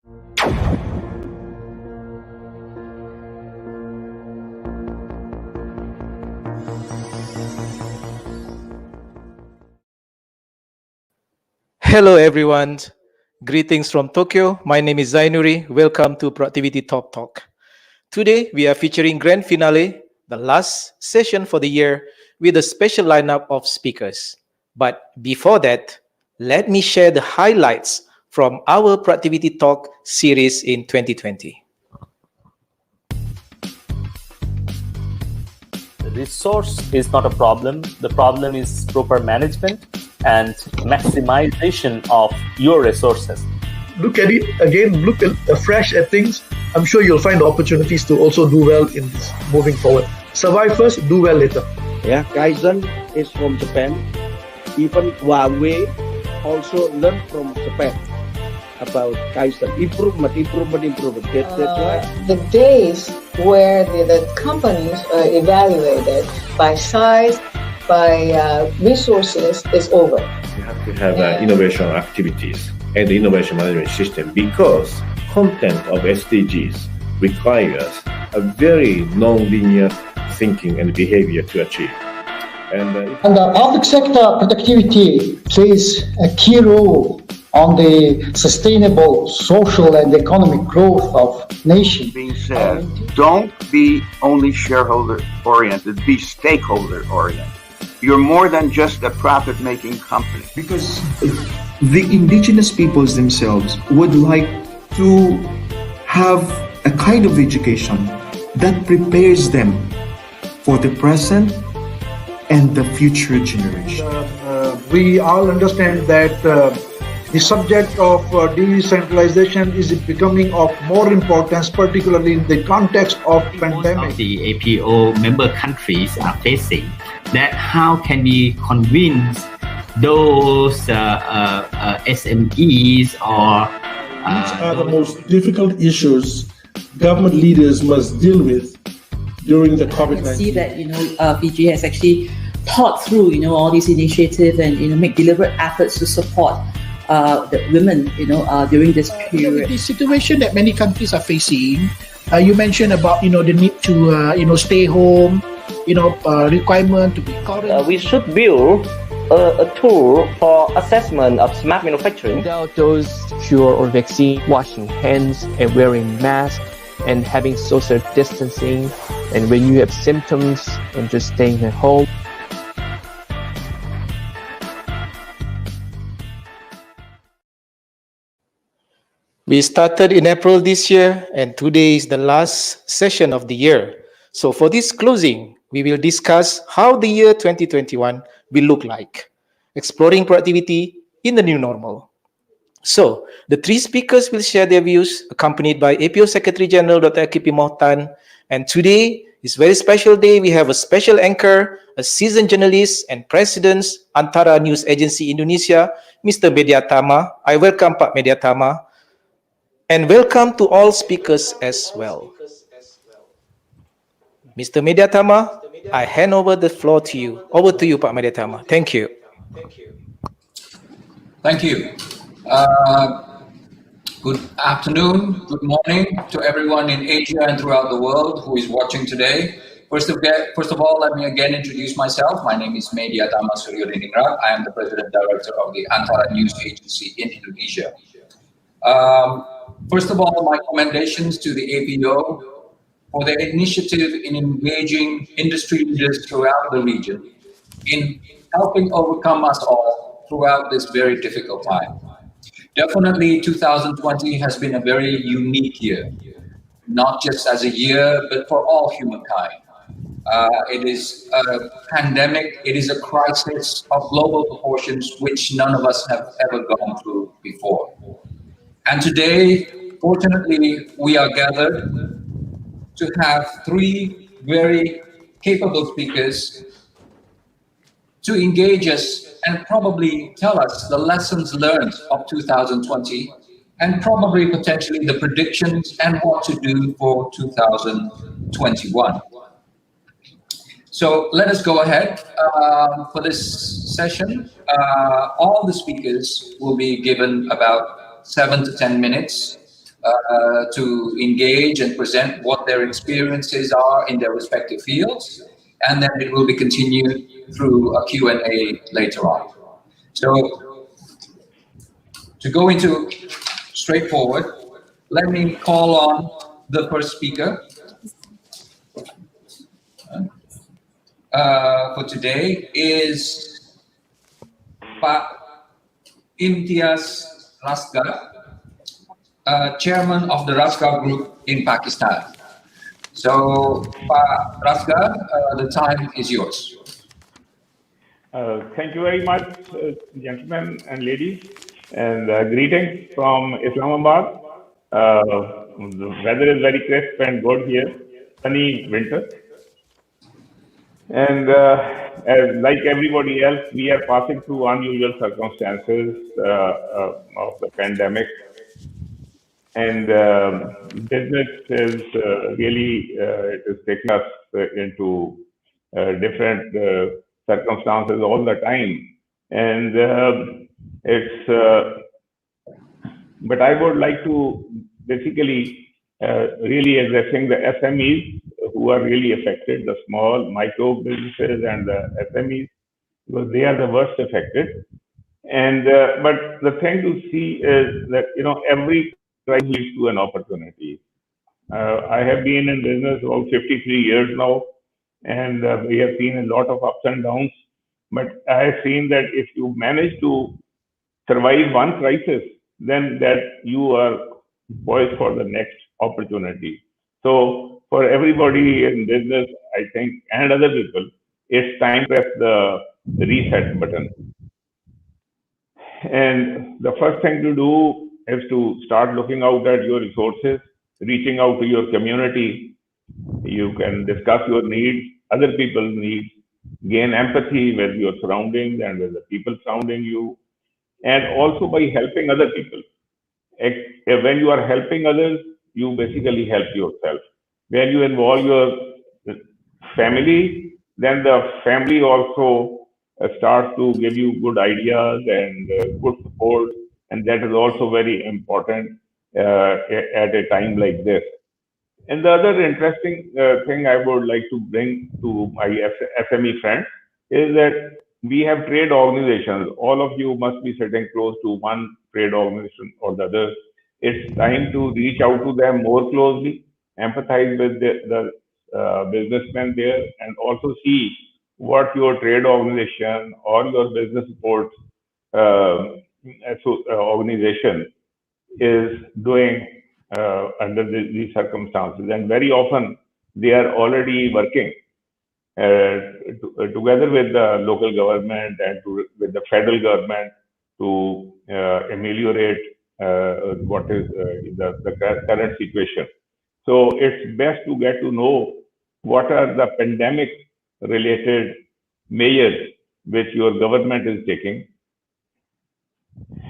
Hello everyone, greetings from Tokyo. My name is Zainuri. Welcome to Productivity Talk. Today we are featuring grand finale, the last session for the year with a special lineup of speakers. But before that, let me share the highlights from our Productivity Talk series in 2020. Resource is not a problem. The problem is proper management and maximization of your resources. Look at it again, look afresh at things. I'm sure you'll find opportunities to also do well in this moving forward. Survive first, do well later. Yeah, Kaizen is from Japan. Even Huawei also learned from Japan about Kaizen. Improvement. That's why. The days where the companies are evaluated by size, by resources is over. You have to have innovation activities and the innovation management system because content of SDGs requires a very non-linear thinking and behavior to achieve. And the public sector productivity plays a key role on the sustainable social and economic growth of nation. Being said, don't be only shareholder-oriented, be stakeholder-oriented. You're more than just a profit-making company. Because the indigenous peoples themselves would like to have a kind of education that prepares them for the present and the future generation. We all understand that the subject of decentralization is becoming of more importance, particularly in the context of pandemic. Of the APO member countries are facing that how can we convince those SMEs or which are the most difficult issues government leaders must deal with during the COVID-19. I see that Fiji has actually thought through all these initiatives and make deliberate efforts to support the women during this period. The situation that many countries are facing, you mentioned about the need to stay home, requirement to be quarantined. We should build a tool for assessment of smart manufacturing. Without those cure or vaccine, washing hands and wearing masks and having social distancing, and when you have symptoms and just staying at home. We started in April this year, and today is the last session of the year. So for this closing, we will discuss how the year 2021 will look like, exploring productivity in the new normal. So the three speakers will share their views, accompanied by APO Secretary General Dr. AKP Mochtan. And today is a very special day. We have a special anchor, a seasoned journalist and president Antara News Agency Indonesia, Mr. Mediatama. I welcome Pak Mediatama. And welcome to all speakers as well. Mr. Mediatama, I hand over the floor to you. Over to you, Pak Mediatama. Thank you. Thank you. Good afternoon, good morning to everyone in Asia and throughout the world who is watching today. First of all, let me again introduce myself. My name is Mediatama Suryodiningrat. I am the President Director of the Antara News Agency in Indonesia. First of all, my commendations to the APO for their initiative in engaging industry leaders throughout the region in helping overcome us all throughout this very difficult time. Definitely 2020 has been a very unique year, not just as a year, but for all humankind. It is a pandemic, it is a crisis of global proportions which none of us have ever gone through before. And today, fortunately, we are gathered to have three very capable speakers to engage us and probably tell us the lessons learned of 2020 and probably potentially the predictions and what to do for 2021. So let us go ahead for this session. All the speakers will be given about 7 to 10 minutes. to engage and present what their experiences are in their respective fields, and then it will be continued through a Q&A later on. So to go into straightforward, let me call on the first speaker for today is Pak Imtiaz Rastgar, chairman of the Rastgar Group in Pakistan. So, Pak Rastgar, the time is yours. Thank you very much, gentlemen and ladies, and greetings from Islamabad. The weather is very crisp and good here, sunny winter. And as like everybody else, we are passing through unusual circumstances of the pandemic. And business is really, it is taking us into different circumstances all the time. And but I would like to basically really addressing the SMEs who are really affected, the small micro businesses and the SMEs, because they are the worst affected. And but the thing to see is that, you know, every crisis leads to an opportunity. I have been in business about 53 years now, and we have seen a lot of ups and downs. But I have seen that if you manage to survive one crisis, then that you are poised for the next opportunity. So for everybody in business, I think, and other people, it's time to press the reset button. And the first thing to do is to start looking out at your resources, reaching out to your community. You can discuss your needs, other people's needs, gain empathy with your surroundings and with the people surrounding you, and also by helping other people. When you are helping others, you basically help yourself. When you involve your family, then the family also starts to give you good ideas and good support, and that is also very important at a time like this. And the other interesting thing I would like to bring to my SME friends is that we have trade organizations. All of you must be sitting close to one trade organization or the other. It's time to reach out to them more closely, empathize with the businessmen there, and also see what your trade organization or your business support organization is doing under these circumstances. And very often they are already working together with the local government and with the federal government to ameliorate what is the current situation. So it's best to get to know what are the pandemic related measures which your government is taking,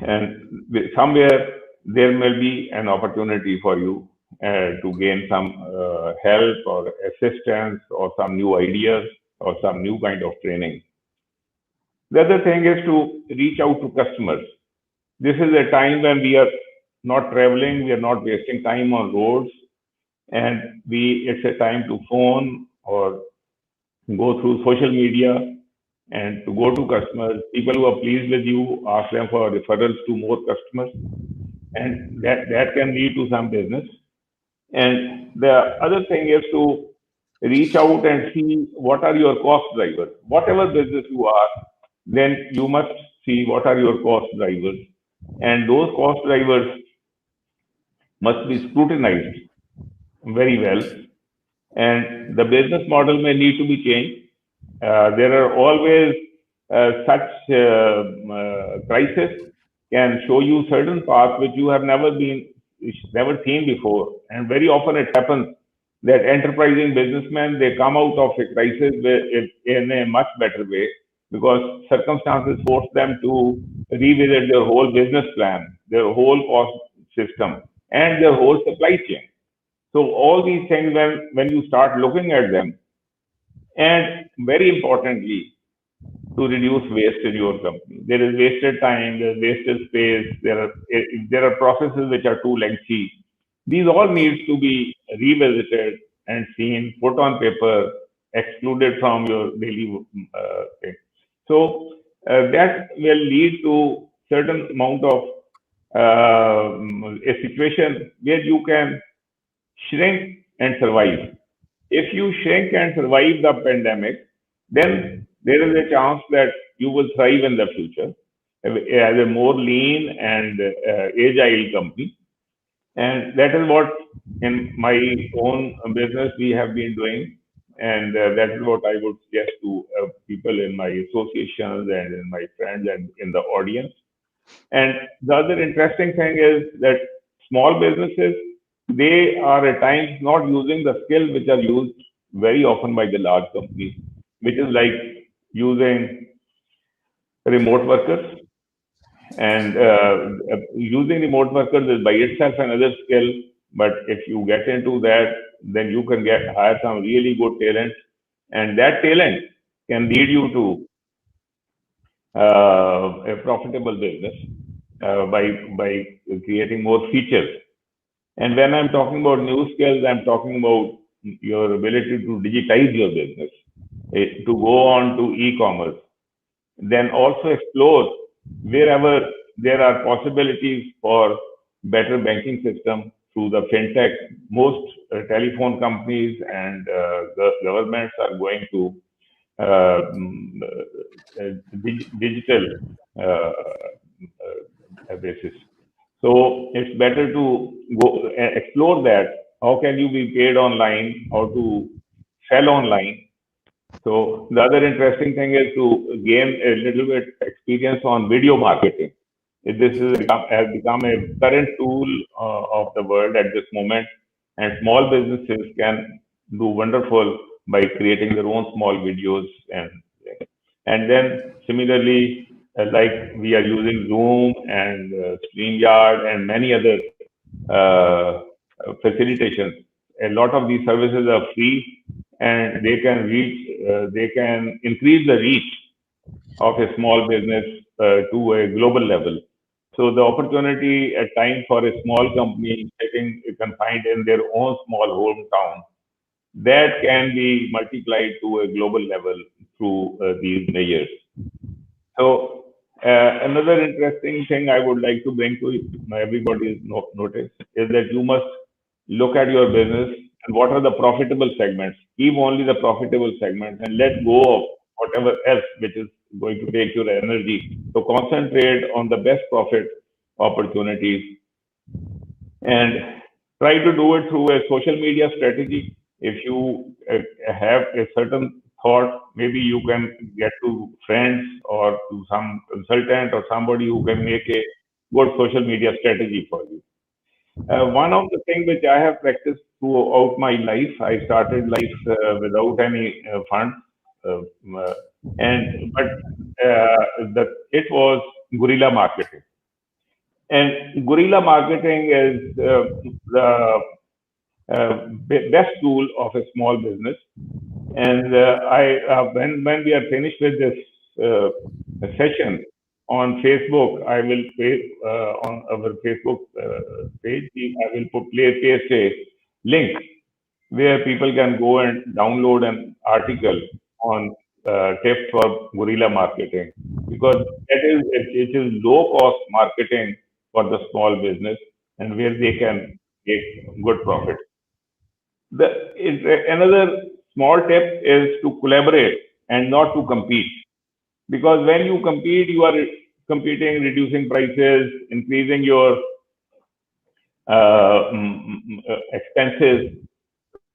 and somewhere there may be an opportunity for you to gain some help or assistance or some new ideas or some new kind of training. The other thing is to reach out to customers. This is a time when we are not traveling, we are not wasting time on roads, and it's a time to phone or go through social media and to go to customers. People who are pleased with you, ask them for referrals to more customers, and that can lead to some business. And the other thing is to reach out and see what are your cost drivers. Whatever business you are, then you must see what are your cost drivers, and those cost drivers must be scrutinized very well, and the business model may need to be changed. There are always such crisis can show you certain paths which you have never seen before, and very often it happens that enterprising businessmen, they come out of a crisis in a much better way because circumstances force them to revisit their whole business plan, their whole cost system, and their whole supply chain. So all these things, when you start looking at them, and very importantly, to reduce waste in your company. There is wasted time, there is wasted space, there are processes which are too lengthy. These all needs to be revisited and seen, put on paper, excluded from your daily thing. So that will lead to certain amount of a situation where you can shrink and survive. If you shrink and survive the pandemic, then there is a chance that you will thrive in the future as a more lean and agile company. And that is what in my own business we have been doing. And that is what I would suggest to people in my associations and in my friends and in the audience. And the other interesting thing is that small businesses, they are at times not using the skills which are used very often by the large companies, which is like using remote workers. And using remote workers is by itself another skill. But if you get into that, then you can hire some really good talent, and that talent can lead you to a profitable business by creating more features. And when I'm talking about new skills, I'm talking about your ability to digitize your business, to go on to e-commerce, then also explore wherever there are possibilities for better banking system through the fintech. Most telephone companies and the governments are going to digital basis. So it's better to go explore that. How can you be paid online? How to sell online? So the other interesting thing is to gain a little bit experience on video marketing. Has become a current tool of the world at this moment, and small businesses can do wonderful by creating their own small videos and then similarly, like we are using Zoom and StreamYard and many other uh, facilitations. A lot of these services are free, and they can increase the reach of a small business to a global level. So the opportunity at times for a small company sitting confined in their own small hometown, that can be multiplied to a global level through these measures. So another interesting thing I would like to bring to everybody's notice is that you must look at your business and what are the profitable segments. Keep only the profitable segments and let go of whatever else which is going to take your energy. So concentrate on the best profit opportunities and try to do it through a social media strategy. If you have a certain thought, maybe you can get to friends or to some consultant or somebody who can make a good social media strategy for you. One of the things which I have practiced throughout my life, I started life without any funds, uh, uh, and but it was guerrilla marketing. And guerrilla marketing is the best tool of a small business. And when we are finished with this session on Facebook, I will on our Facebook page, I will paste a link where people can go and download an article on tips for guerrilla marketing, because it is low cost marketing for the small business and where they can make good profit. Another small tip is to collaborate and not to compete, because when you compete, you are competing, reducing prices, increasing your expenses.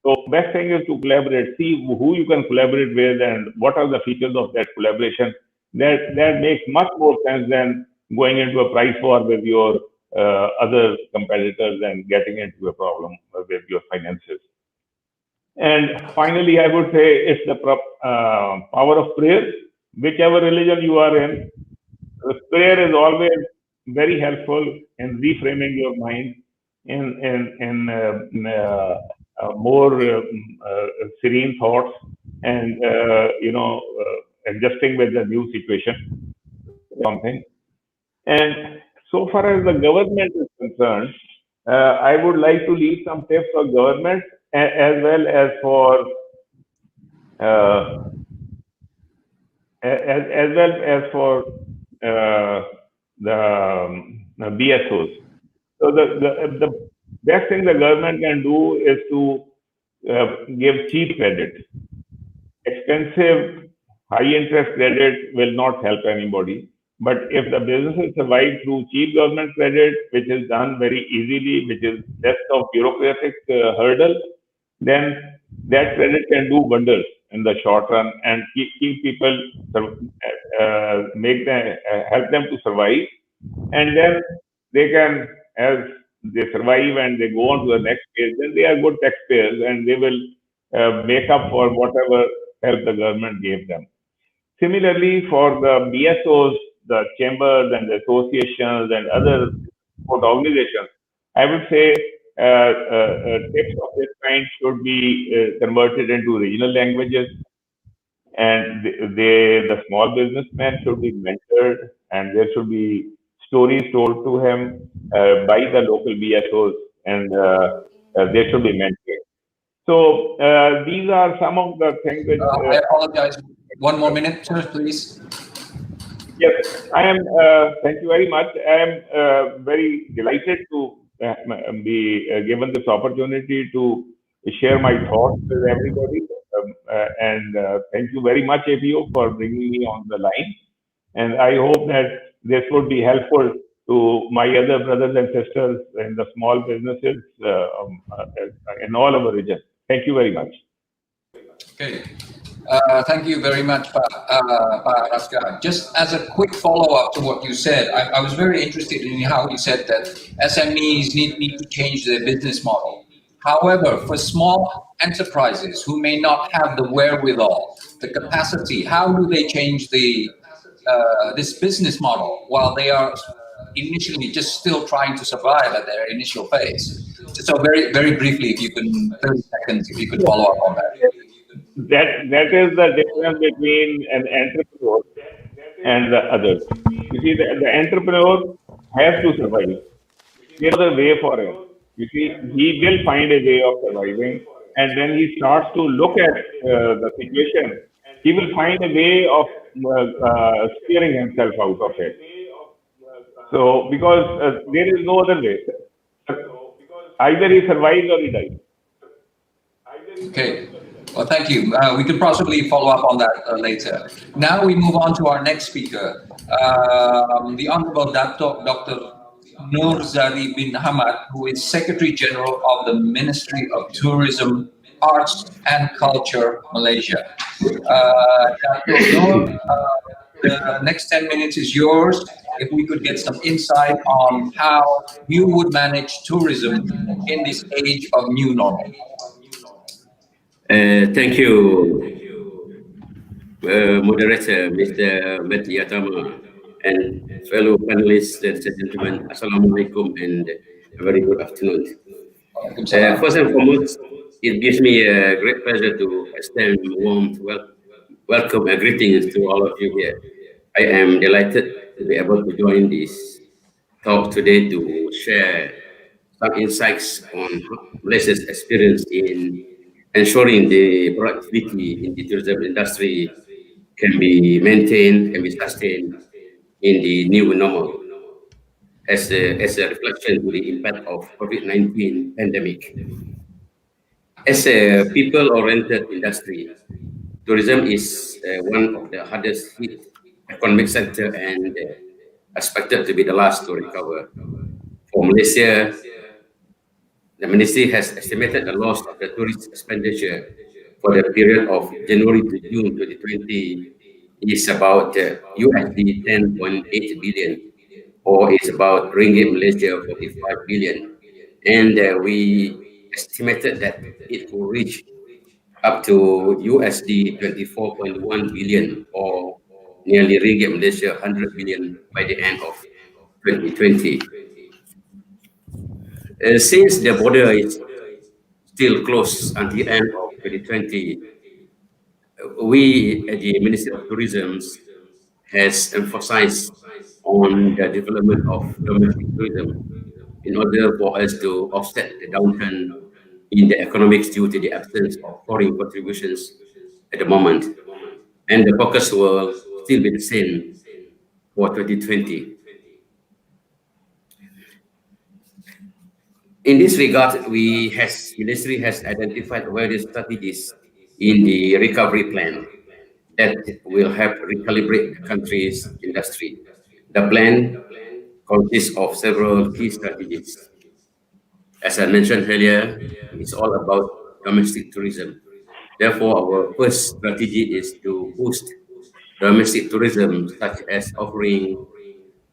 So best thing is to collaborate. See who you can collaborate with and what are the features of that collaboration. That makes much more sense than going into a price war with your other competitors and getting into a problem with your finances. And finally, I would say it's the power of prayer. Whichever religion you are in, the prayer is always very helpful in reframing your mind in more serene thoughts and adjusting with the new situation. Something. And so far as the government is concerned, I would like to leave some tips for government as well as for uh, as well as for the BSOs. So the best thing the government can do is to give cheap credit. Expensive, high interest credit will not help anybody. But if the businesses survive through cheap government credit, which is done very easily, which is less of bureaucratic hurdle, then that credit can do wonders in the short run and keep people, make them, help them to survive. And then they can, as they survive and they go on to the next phase, then they are good taxpayers and they will make up for whatever help the government gave them. Similarly, for the BSOs, the chambers and the associations and other support organizations, I would say tips of this kind should be converted into regional languages, and the small businessman should be mentored, and there should be stories told to him by the local BSOs, and they should be mentored. So these are some of the things which. I apologize. One more minute, sir, please. Yes, I am. Thank you very much. I am very delighted to be given this opportunity to share my thoughts with everybody. And thank you very much, APO, for bringing me on the line. And I hope that this would be helpful to my other brothers and sisters in the small businesses in all our region. Thank you very much. Okay. Thank you very much, Pa Rastgar. Just as a quick follow-up to what you said, I was very interested in how you said that SMEs need to change their business model. However, for small enterprises who may not have the wherewithal, the capacity, how do they change this business model while they are initially just still trying to survive at their initial phase? So very, very briefly, if you can, 30 seconds, if you could follow up on that. That is the difference between an entrepreneur and the others. You see, the entrepreneur has to survive. There is a way for him. You see, he will find a way of surviving, and when he starts to look at the situation, he will find a way of steering himself out of it. So, because there is no other way. Either he survives or he dies. Okay. Well, thank you. We could possibly follow up on that later. Now we move on to our next speaker, the Honorable Dr. Nurzadi bin Hamad, who is Secretary General of the Ministry of Tourism, Arts and Culture, Malaysia. Dr. Nur, the next 10 minutes is yours. If we could get some insight on how you would manage tourism in this age of new normal. Thank you, moderator, Mr. Yatama, and fellow panelists, ladies and gentlemen. Assalamu alaikum and a very good afternoon. First and foremost, it gives me a great pleasure to extend warm welcome and greetings to all of you here. I am delighted to be able to join this talk today to share some insights on Malaysia's experience in ensuring the productivity in the tourism industry can be maintained and be sustained in the new normal as a reflection to the impact of COVID-19 pandemic. As a people-oriented industry, tourism is one of the hardest hit economic sector and expected to be the last to recover. For Malaysia, the ministry has estimated the loss of the tourist expenditure for the period of January to June 2020 is about USD 10.8 billion, or is about ringgit Malaysia 45 billion. And we estimated that it will reach up to USD 24.1 billion, or nearly ringgit Malaysia 100 billion by the end of 2020. Since the border is still closed until the end of 2020, we at the Ministry of Tourism has emphasized on the development of domestic tourism in order for us to offset the downturn in the economics due to the absence of foreign contributions at the moment. And the focus will still be the same for 2020. In this regard, ministry has identified various strategies in the recovery plan that will help recalibrate the country's industry. The plan consists of several key strategies. As I mentioned earlier, it's all about domestic tourism. Therefore, our first strategy is to boost domestic tourism, such as offering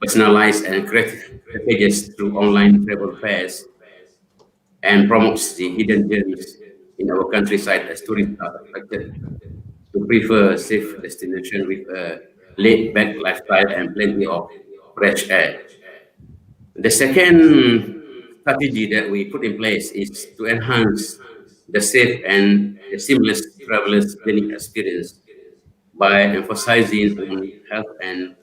personalized and creative packages through online travel fairs and promotes the hidden gems in our countryside as tourists are attracted to prefer safe destination with a laid-back lifestyle and plenty of fresh air. The second strategy that we put in place is to enhance the safe and the seamless travelers journey experience by emphasizing on health and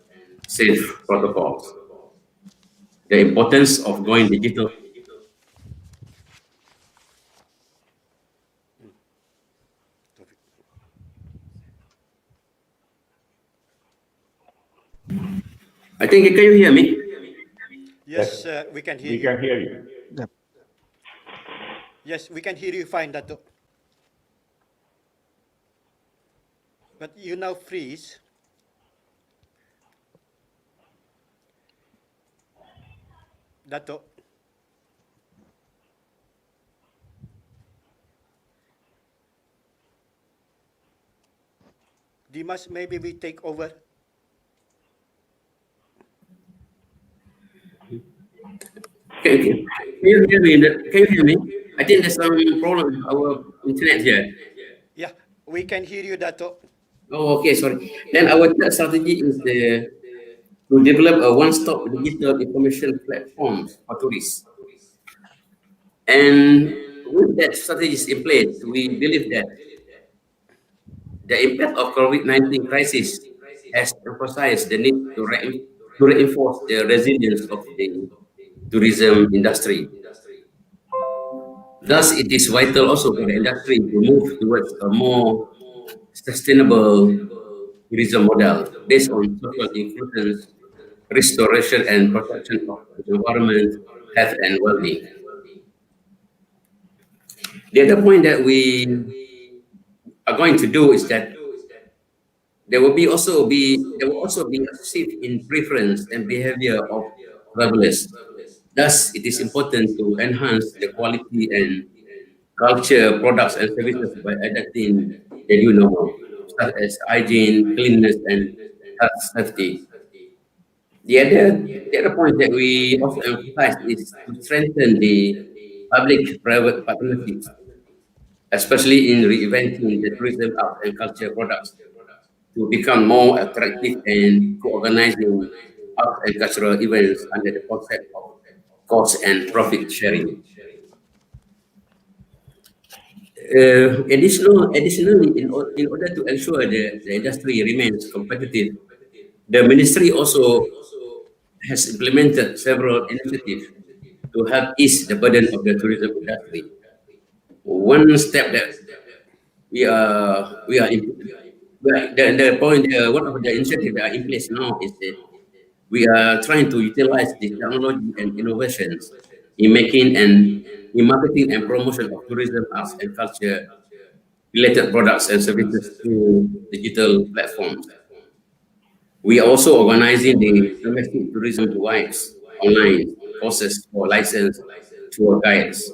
safe protocols. The importance of going digital. I think, can you hear me? Yes, we can hear We you. can hear you. Yes, we can hear you fine, Dato. But you now freeze. Dato. Dimas, maybe we take over. Can you hear me? Can you hear me? I think there's some problem with our internet here. Yeah, we can hear you, Dato. Oh, okay, sorry. Then our third strategy is to develop a one-stop digital information platform for tourists. And with that strategies in place, we believe that the impact of COVID-19 crisis has emphasized the need to reinforce the resilience of the tourism industry. Thus, it is vital also for the industry to move towards a more sustainable tourism model based on social inclusion, restoration, and protection of the environment, health, and well-being. The other point that we are going to do is that there will also be a shift in preference and behavior of travelers. Thus, it is important to enhance the quality and culture, products, and services by adapting the new normal, such as hygiene, cleanliness, and health safety. The other point that we also emphasize is to strengthen the public-private partnerships, especially in reinventing the tourism arts and culture products to become more attractive and co-organizing arts and cultural events under the concept of cost and profit sharing. Additionally, in order to ensure the industry remains competitive, the ministry also has implemented several initiatives to help ease the burden of the tourism industry. One step that we are in, the point one of the initiatives that are in place now is that we are trying to utilize the technology and innovations in making and in marketing and promotion of tourism, arts, and culture related products and services through digital platforms. We are also organizing the domestic tourism wives online courses for licensed tour guides.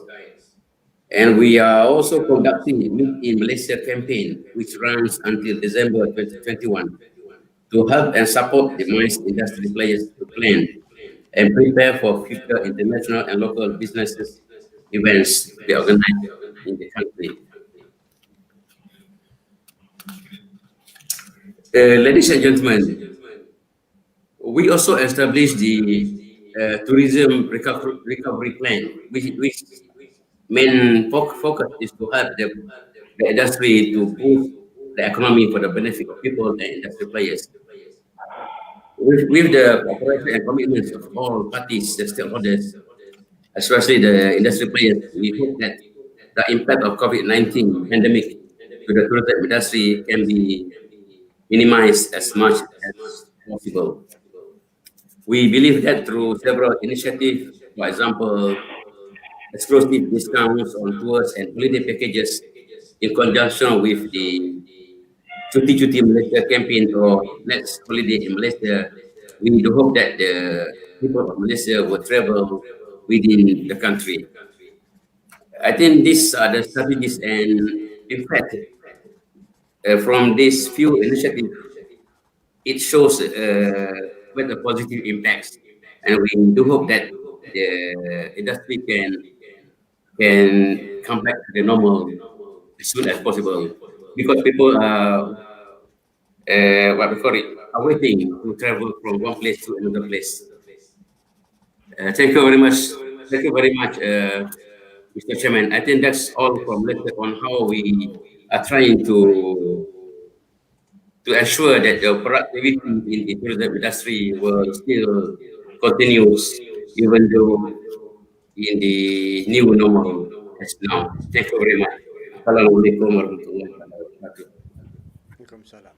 And we are also conducting Meet in Malaysia campaign, which runs until December 2021, to help and support the MICE industry players to plan and prepare for future international and local businesses events to be organized in the country. Ladies and gentlemen, we also established the tourism recovery plan, which main focus is to help the industry to boost the economy for the benefit of people and industry players. With the cooperation and commitments of all parties, the stakeholders, especially the industry players. We hope that the impact of COVID-19 pandemic to the tourism industry can be minimized as much as possible. We believe that through several initiatives, for example, exclusive discounts on tours and holiday packages in conjunction with the Cuti-Cuti Malaysia campaign or Let's Holiday in Malaysia, we do hope that the people of Malaysia will travel within the country. I think these are the strategies, and in fact, from these few initiatives, it shows quite a positive impacts, and we do hope that the industry can come back to the normal as soon as possible, because people are what we call it, are waiting to travel from one place to another place. Thank you very much. Thank you very much, Mr. Chairman. I think that's all from Lester on how we are trying to ensure that the productivity in the tourism industry will still continues, even though in the new normal as now. Thank you very much. Assalamualaikum warahmatullahi wabarakatuh. Waalaikumsalam.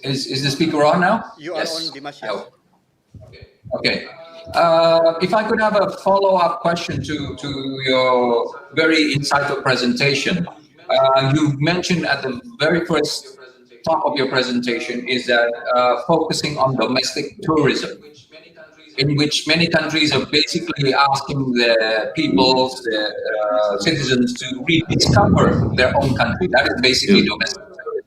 Is the speaker on now? You are on, Dimas. Oh. Okay. If I could have a follow-up question to your very insightful presentation. You mentioned at the very first top of your presentation is that focusing on domestic tourism, in which many countries are basically asking their peoples, their citizens to rediscover their own country. That is basically domestic tourism.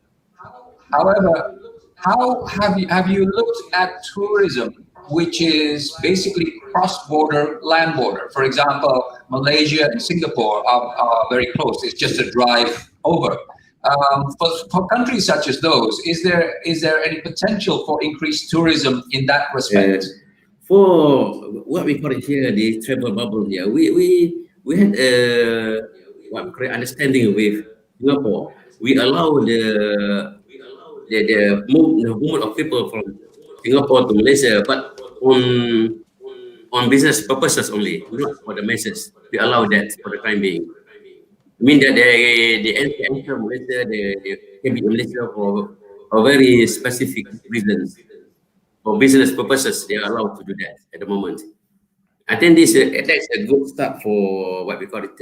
However, how have you looked at tourism, which is basically cross-border, land border? For example, Malaysia and Singapore are very close. It's just a drive over. For countries such as those, is there any potential for increased tourism in that respect? For what we call it here, the travel bubble here, we had what we call understanding with Singapore. We allow the movement of people from Singapore to Malaysia, but on business purposes only, not for the masses. We allow that for the time being. I mean that they enter Malaysia, they can be in Malaysia for very specific reasons. For business purposes, they are allowed to do that at the moment. I think that's a good start for what we call it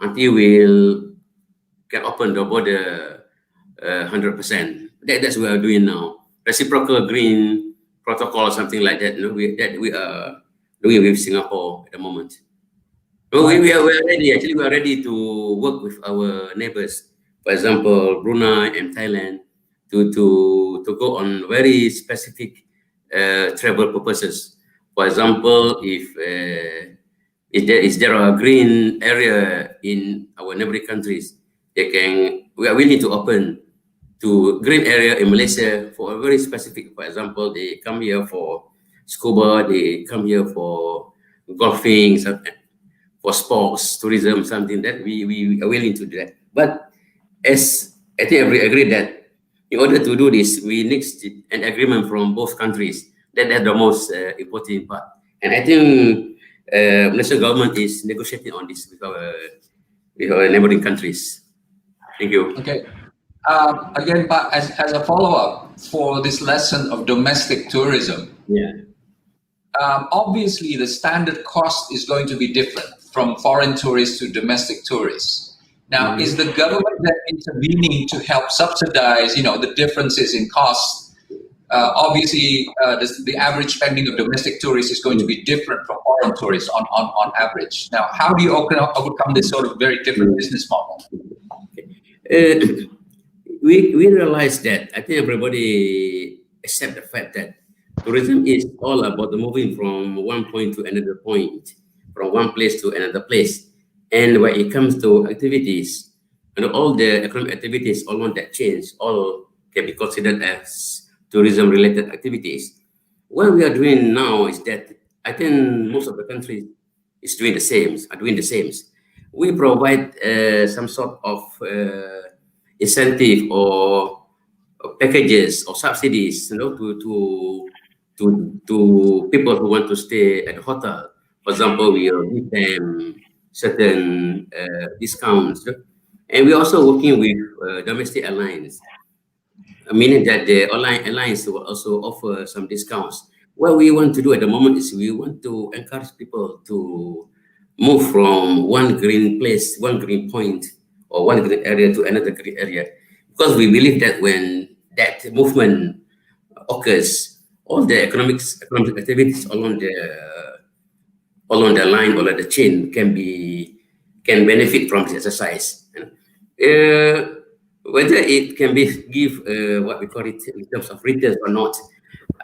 until we'll can open the border 100%. That's what we're doing now. Reciprocal green protocol or something like that. You know, we are doing with Singapore at the moment. So we are ready. Actually, we are ready to work with our neighbors. For example, Brunei and Thailand to go on very specific travel purposes. For example, if there are a green area in our neighboring countries, we are willing to open to green area in Malaysia for a very specific. For example, they come here for scuba, they come here for golfing, for sports, tourism, something that we are willing to do that. But as I think we agree that in order to do this, we need an agreement from both countries. That's the most important part. And I think Malaysian government is negotiating on this with our neighboring countries. Thank you. Okay. Again, as a follow-up for this lesson of domestic tourism, obviously the standard cost is going to be different from foreign tourists to domestic tourists. Now, is the government then intervening to help subsidize, the differences in costs? Obviously, the average spending of domestic tourists is going to be different from foreign tourists on average. Now, how do you overcome this sort of very different business model? We realize that I think everybody accept the fact that tourism is all about moving from one point to another point, from one place to another place. And when it comes to activities, all the economic activities, all one that change, all can be considered as tourism-related activities. What we are doing now is that I think most of the countries are doing the same. we provide some sort of incentive or packages or subsidies, to people who want to stay at the hotel. For example, we will give them certain discounts, and we're also working with domestic airlines, meaning that the online airlines will also offer some discounts. What we want to do at the moment is we want to encourage people to move from one green place, one green point, or one green area to another green area, because we believe that when that movement occurs, all the economic activities along the line or the chain can benefit from this exercise. Whether it can be give what we call it in terms of returns or not,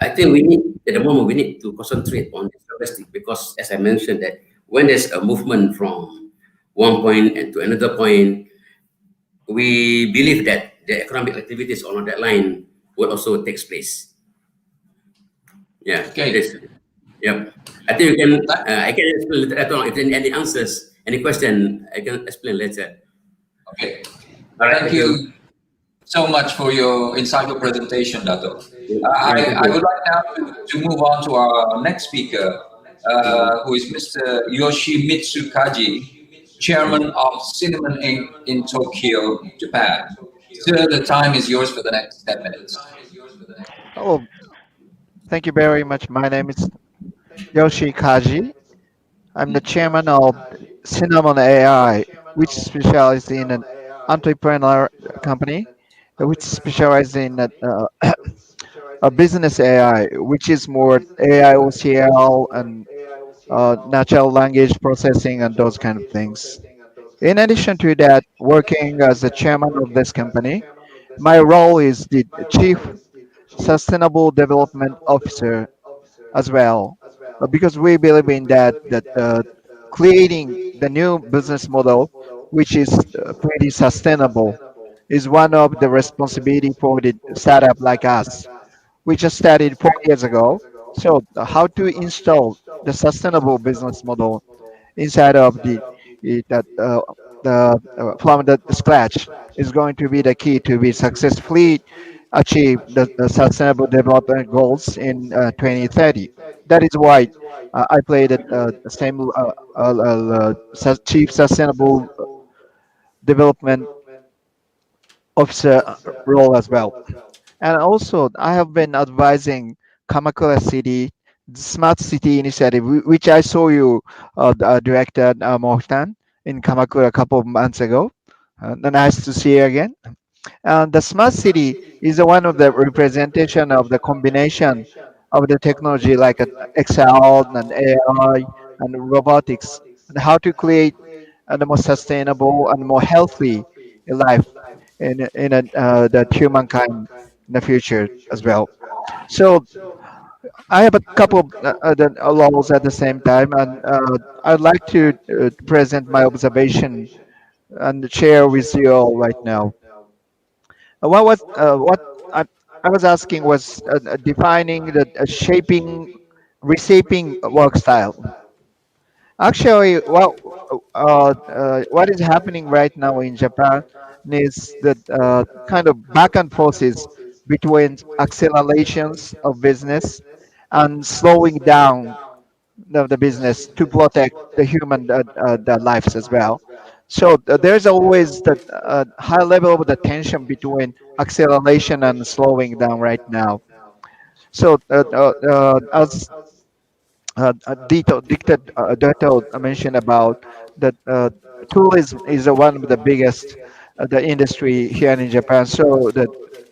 I think we need at the moment we need to concentrate on this domestic, because as I mentioned that when there's a movement from one point and to another point, we believe that the economic activities along that line will also take place. Yeah. Okay. Yep. I think you can. I can explain later on if there any answers, any question. I can explain later. Okay. All right. Thank you so much for your insightful presentation, Dato. I would like now to move on to our next speaker, who is Mr. Yoshimitsu KAJI, Chairman of Cinnamon Inc. in Tokyo, Japan. Sir, the time is yours for the next 10 minutes. Oh, thank you very much. My name is Yoshi Kaji. I'm the chairman of Cinnamon AI, which specializes in an entrepreneur company, which specializes in a business AI, which is more AI OCL and natural language processing and those kind of things. In addition to that, working as the chairman of this company, my role is the chief sustainable development officer as well, because we believe in that creating the new business model, which is pretty sustainable, is one of the responsibility for the startup like us. We just started 4 years ago. So how to install the sustainable business model inside of that from the scratch is going to be the key to be successfully achieve the sustainable development goals in 2030. That is why I played the same chief sustainable development officer role as well. And also, I have been advising Kamakura City Smart City Initiative, which I saw you directed Mochtan in Kamakura a couple of months ago. Nice to see you again. The smart city is one of the representation of the combination of the technology like XL and AI and robotics, and how to create a more sustainable and more healthy life in that humankind in the future as well. So I have a couple of other laws at the same time, and I'd like to present my observation and share with you all right now. What I was asking was defining the reshaping work style. Actually, what is happening right now in Japan is that kind of back and forces between accelerations of business and slowing down the business to protect the human the lives as well. So there's always the high level of the tension between acceleration and slowing down right now. So as Dito mentioned about that tourism is one of the biggest the industry here in Japan. So the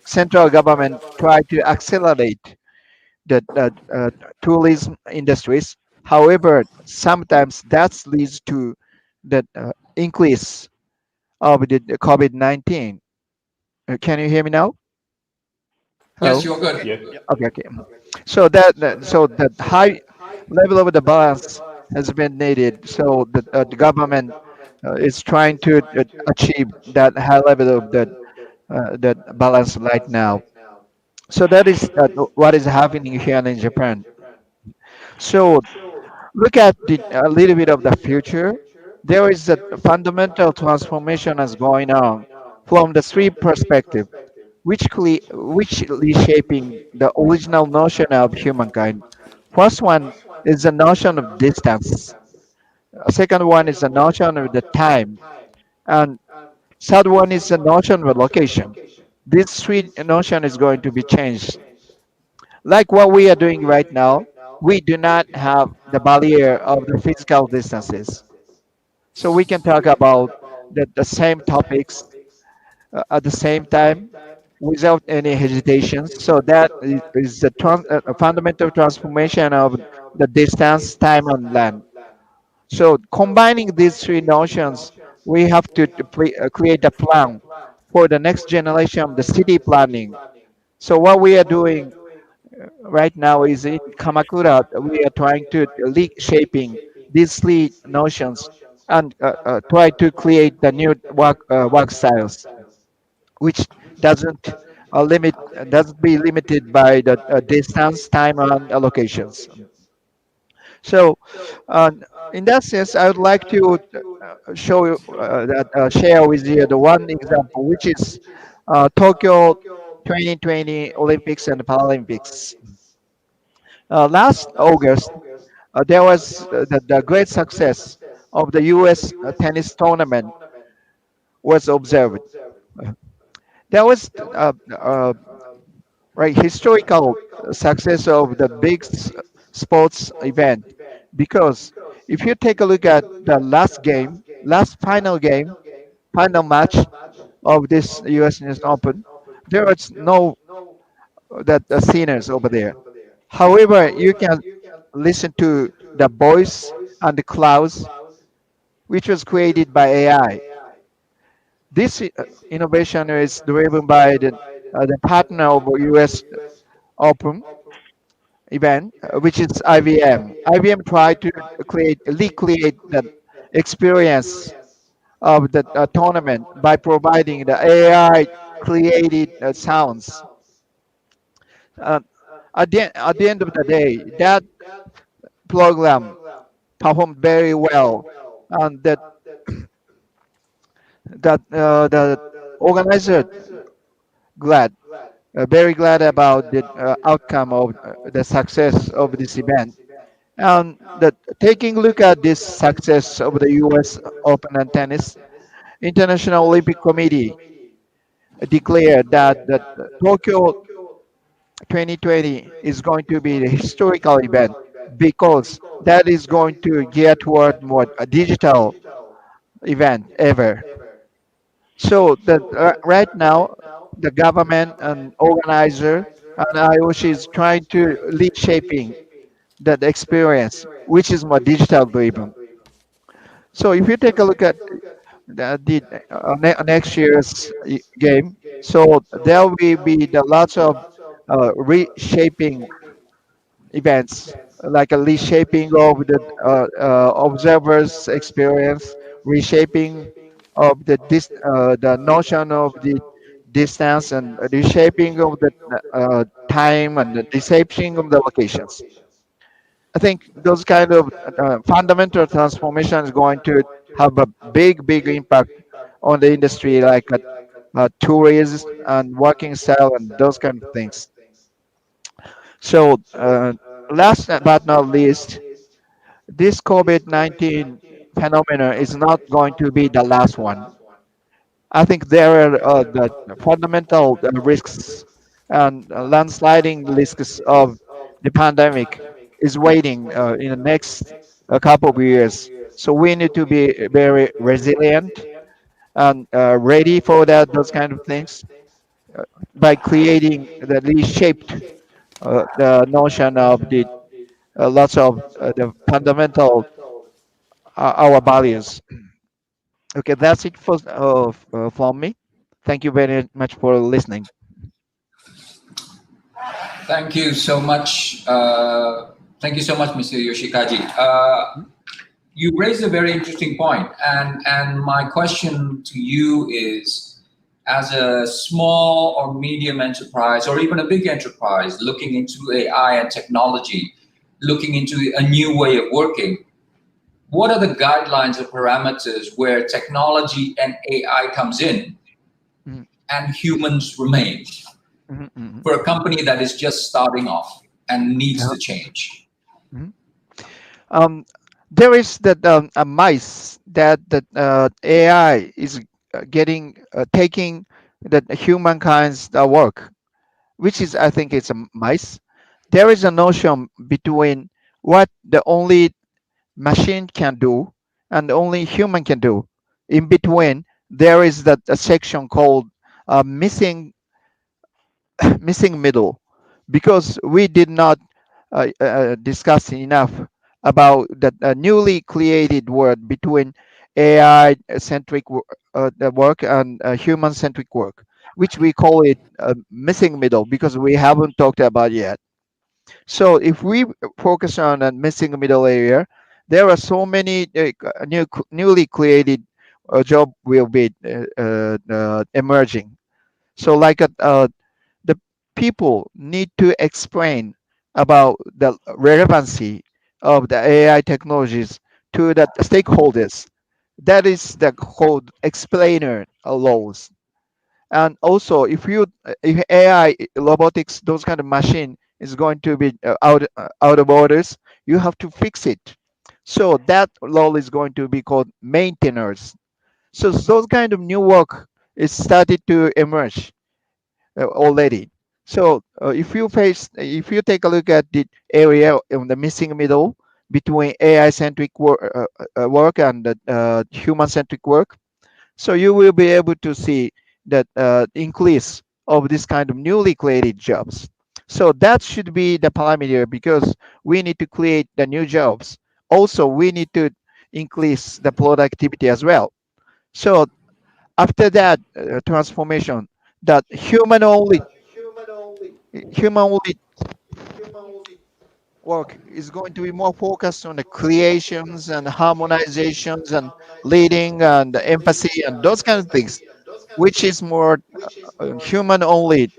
central government tried to accelerate the tourism industries. However, sometimes that leads to the increase of the COVID-19. Can you hear me now? Yes, Hello. you're good. Yes. Okay. Okay. So so that high level of the balance has been needed. So the government is trying to achieve that high level of that balance right now. So that is what is happening here in Japan. So look at a little bit of the future. there is a fundamental transformation is going on from the three perspective, which reshaping the original notion of humankind. First one is the notion of distance. Second one is the notion of the time, and third one is the notion of location. This three notion is going to be changed. Like what we are doing right now, we do not have the barrier of the physical distances. So we can talk about the same topics at the same time without any hesitation. So that is the a fundamental transformation of the distance, time, and land. So combining these three notions, we have to create a plan for the next generation of the city planning. So what we are doing right now is in Kamakura, we are trying to shaping these three notions and try to create the new work styles, which doesn't doesn't be limited by the distance, time, and allocations. So, in that sense, I would like to show you share with you the one example, which is Tokyo 2020 Olympics and Paralympics. Last August, there was the great success of the U.S. Tennis tournament was observed. There was right historical success of the big sports event because if you take a look at the last final match of this U.S. News Open, there was no that singers over there. However, you can listen to the voice and the clouds, which was created by AI. This innovation is driven by the partner of U.S. Open event, which is IBM. IBM tried to recreate the experience of the tournament by providing the AI created sounds. Uh, at the end of the day, that program performed very well, and the organizer glad, very glad about the outcome of the success of this event. And taking a look at this success of the U.S. Open and Tennis, International Olympic Committee declared that Tokyo 2020 is going to be a historical event because that is going to gear toward more a digital event ever. So right now, the government and organizer and IOC is trying to lead shaping that experience, which is more digital driven. So if you take a look at next year's game, so there will be the lots of reshaping events, like a reshaping of the observers' experience, reshaping of the notion of the distance, and reshaping of the time, and the reshaping of the locations. I think those kind of fundamental transformation is going to have a big impact on the industry, like tourism and working style and those kind of things. So, last but not least, this COVID-19 phenomenon is not going to be the last one. I think there are the fundamental risks and landsliding risks of the pandemic is waiting in the next couple of years. So we need to be very resilient and ready for those kind of things by creating the reshaped the notion of the lots of the fundamental our values. Okay, that's it from me. Thank you very much for listening. Thank you so much. Thank you so much, Mr. Yoshikaji. You raised a very interesting point, and my question to you is, as a small or medium enterprise, or even a big enterprise, looking into AI and technology, looking into a new way of working, what are the guidelines or parameters where technology and AI comes in and humans remain for a company that is just starting off and needs to change? There is that a mice that AI is getting taking that humankind's work, which is I think it's a mice. There is a notion between what the only machine can do and only human can do. In between, there is that a section called missing missing middle, because we did not discuss enough about that newly created word between AI centric the work and human centric work, which we call it missing middle because we haven't talked about yet. So if we focus on a missing middle area, there are so many newly created job will be emerging. So like the people need to explain about the relevancy of the AI technologies to the stakeholders. That is the called explainer laws. And also, if AI, robotics, those kind of machine is going to be out of orders, you have to fix it. So that law is going to be called maintainers. So those kind of new work is started to emerge already. So if you take a look at the area in the missing middle between AI centric work and the human centric work, so you will be able to see that increase of this kind of newly created jobs. So that should be the parameter because we need to create the new jobs. Also, we need to increase the productivity as well. So after that transformation, that human only work is going to be more focused on the creations and harmonizations and leading and empathy and those kind of things, which is more human only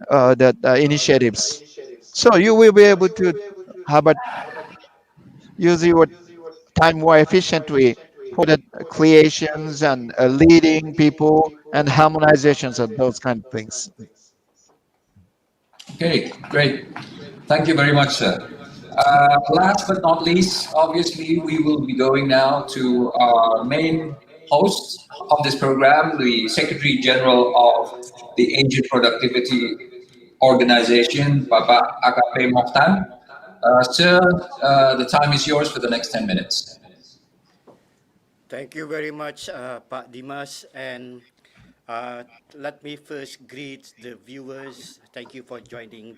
that initiatives. So you will be able to have a use your time more efficiently for the creations and leading people and harmonizations of those kind of things. Okay, great. Thank you very much, sir. Last but not least, obviously, we will be going now to our main host of this program, the Secretary General of the Asian Productivity Organization, Bapak AKP Mochtan. Sir, the time is yours for the next 10 minutes. Thank you very much, Pak Dimas. And let me first greet the viewers. Thank you for joining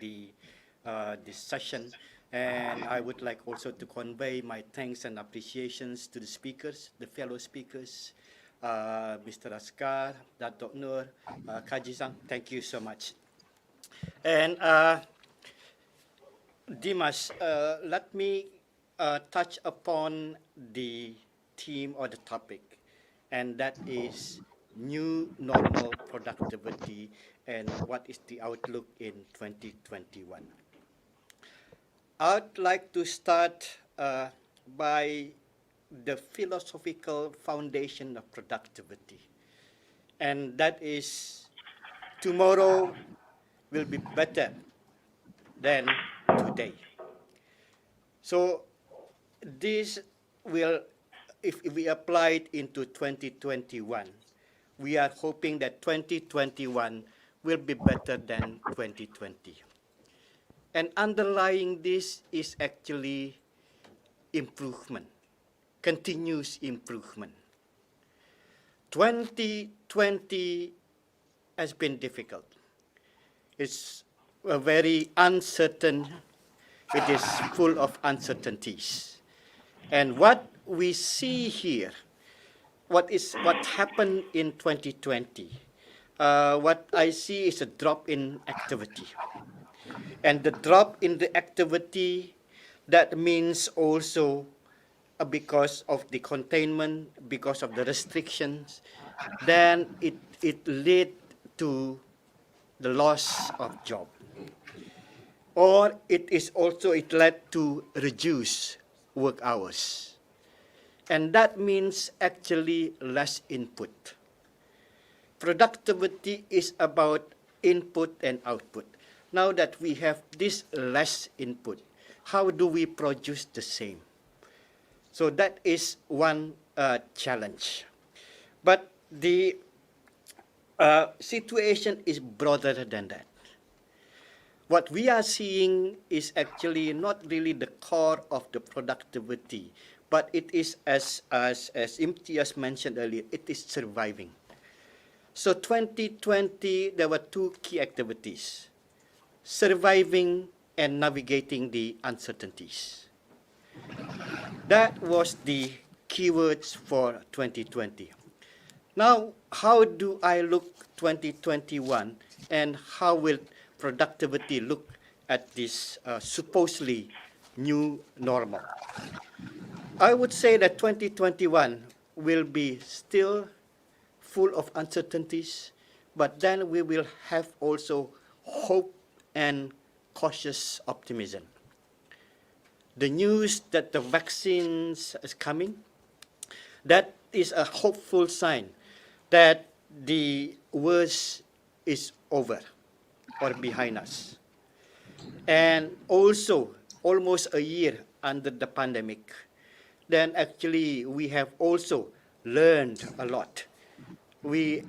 this session. And I would like also to convey my thanks and appreciations to the speakers, the fellow speakers, Mr. Rastgar, Dr. Nur, Kaji-san. Thank you so much. And Dimas, let me touch upon the theme or the topic, and that is new normal productivity and what is the outlook in 2021. I'd like to start by the philosophical foundation of productivity, and that is tomorrow will be better than today. So this will, if we apply it into 2021, we are hoping that 2021 will be better than 2020. And underlying this is actually improvement, continuous improvement. 2020 has been difficult. It's a very uncertain, it is full of uncertainties. And what we see here, what happened in 2020, what I see is a drop in activity. And the drop in the activity, that means also because of the containment, because of the restrictions, then it led to the loss of job. Or it led to reduced work hours. And that means actually less input. Productivity is about input and output. Now that we have this less input, how do we produce the same? So that is one challenge. But the situation is broader than that. What we are seeing is actually not really the core of the productivity, but it is, as Imtiaz mentioned earlier, it is surviving. So 2020, there were two key activities: surviving and navigating the uncertainties. That was the keywords for 2020. Now, how do I look 2021, and how will productivity look at this supposedly new normal? I would say that 2021 will be still full of uncertainties, but then we will have also hope and cautious optimism. The news that the vaccines is coming, that is a hopeful sign that the worst is over or behind us. And also, almost a year under the pandemic, then actually we have also learned a lot.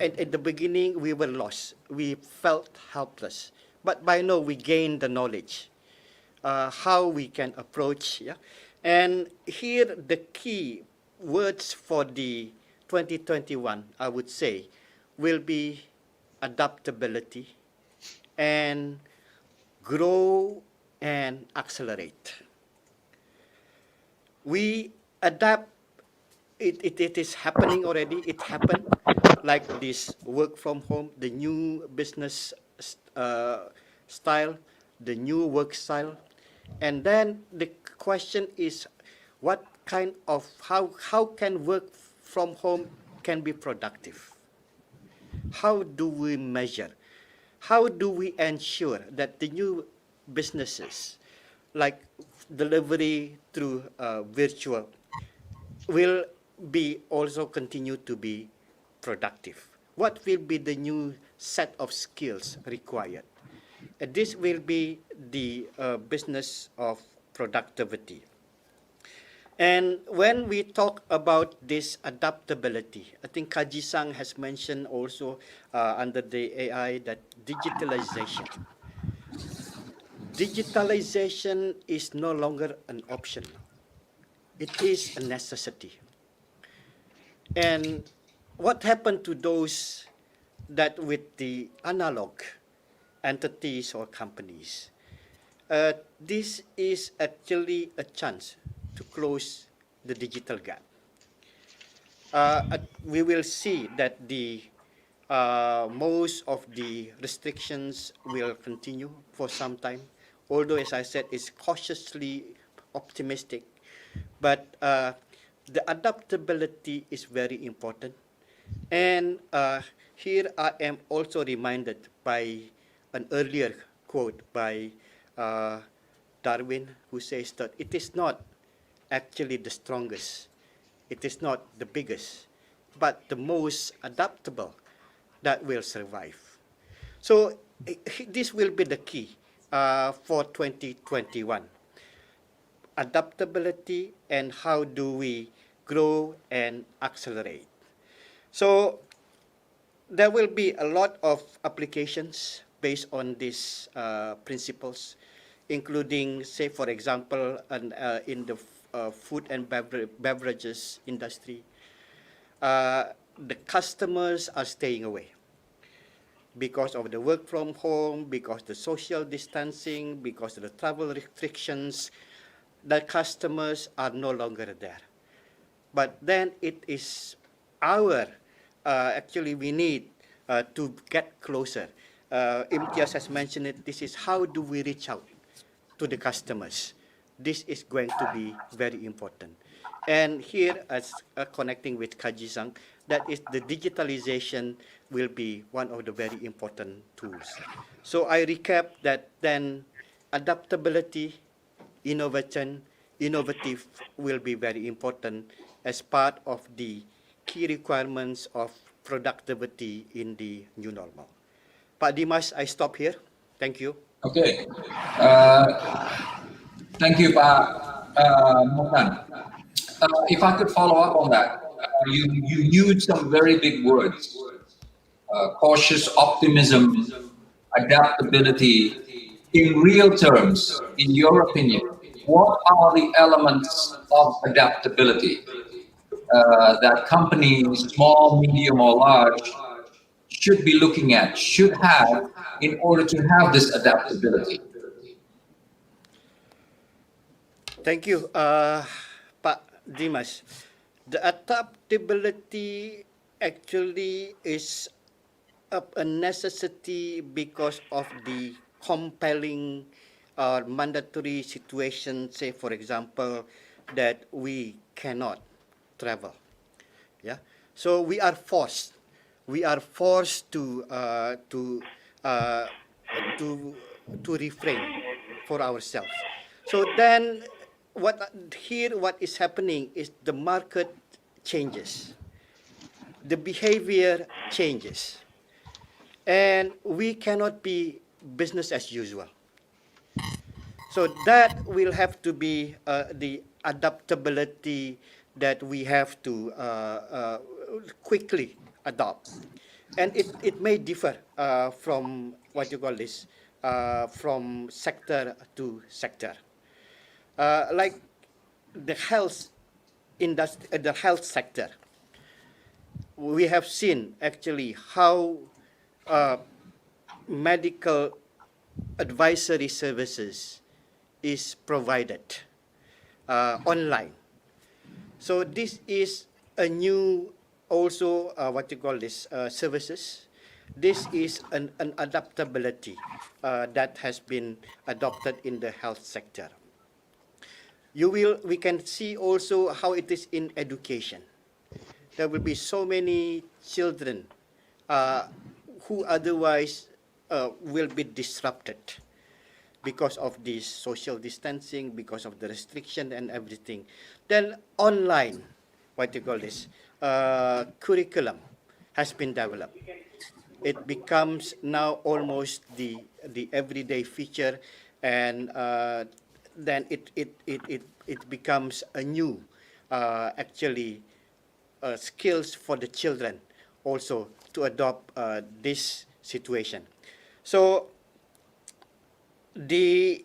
At the beginning, we were lost. We felt helpless. But by now, we gained the knowledge, how we can approach. Yeah? And here, the key words for the 2021, I would say, will be adaptability and grow and accelerate. We adapt. It is happening already. It happened, like this work from home, the new business style, the new work style. And then the question is, what kind of, how can work from home can be productive? How do we measure? How do we ensure that the new businesses, like delivery through virtual, will be also continue to be productive? What will be the new set of skills required? This will be the business of productivity. And when we talk about this adaptability, I think Kaji-san has mentioned also under the AI that digitalization. Digitalization is no longer an option. It is a necessity. And what happened to those that with the analog entities or companies? This is actually a chance to close the digital gap. We will see that the most of the restrictions will continue for some time, although, as I said, it's cautiously optimistic. But the adaptability is very important. And here I am also reminded by an earlier quote by Darwin, who says that it is not actually the strongest, it is not the biggest, but the most adaptable that will survive. So this will be the key for 2021. Adaptability and how do we grow and accelerate. So there will be a lot of applications based on these principles, including, say, for example, in the food and beverages industry, the customers are staying away because of the work from home, because the social distancing, because of the travel restrictions. The customers are no longer there. But then it is actually we need to get closer. Imtiaz has mentioned it. This is how do we reach out to the customers. This is going to be very important. And here, as connecting with Kaji-san, that is the digitalization will be one of the very important tools. So I recap that then adaptability, innovation, innovative will be very important as part of the key requirements of productivity in the new normal. Pak Dimas, I stop here. Thank you. Okay. Thank you, Pak Mochtan. If I could follow up on that, you used some very big words: cautious optimism, adaptability. In real terms, in your opinion, what are the elements of adaptability that companies, small, medium, or large, should be looking at, should have, in order to have this adaptability? Thank you, Pak Dimas. The adaptability actually is a necessity because of the compelling or mandatory situation, say for example, that we cannot travel. Yeah, so we are forced to refrain for ourselves. So then what is happening is the market changes, the behavior changes, and we cannot be business as usual. So that will have to be the adaptability that we have to quickly adopt. And it may differ from what you call this, from sector to sector. Like the health industry, the health sector, we have seen actually how medical advisory services is provided online. So this is a new also what you call this services. This is an adaptability that has been adopted in the health sector. We can see also how it is in education. There will be so many children who otherwise will be disrupted because of this social distancing, because of the restriction and everything. Then online, what you call this, curriculum has been developed. It becomes now almost the everyday feature, and then it becomes a new actually skills for the children also to adopt this situation. So the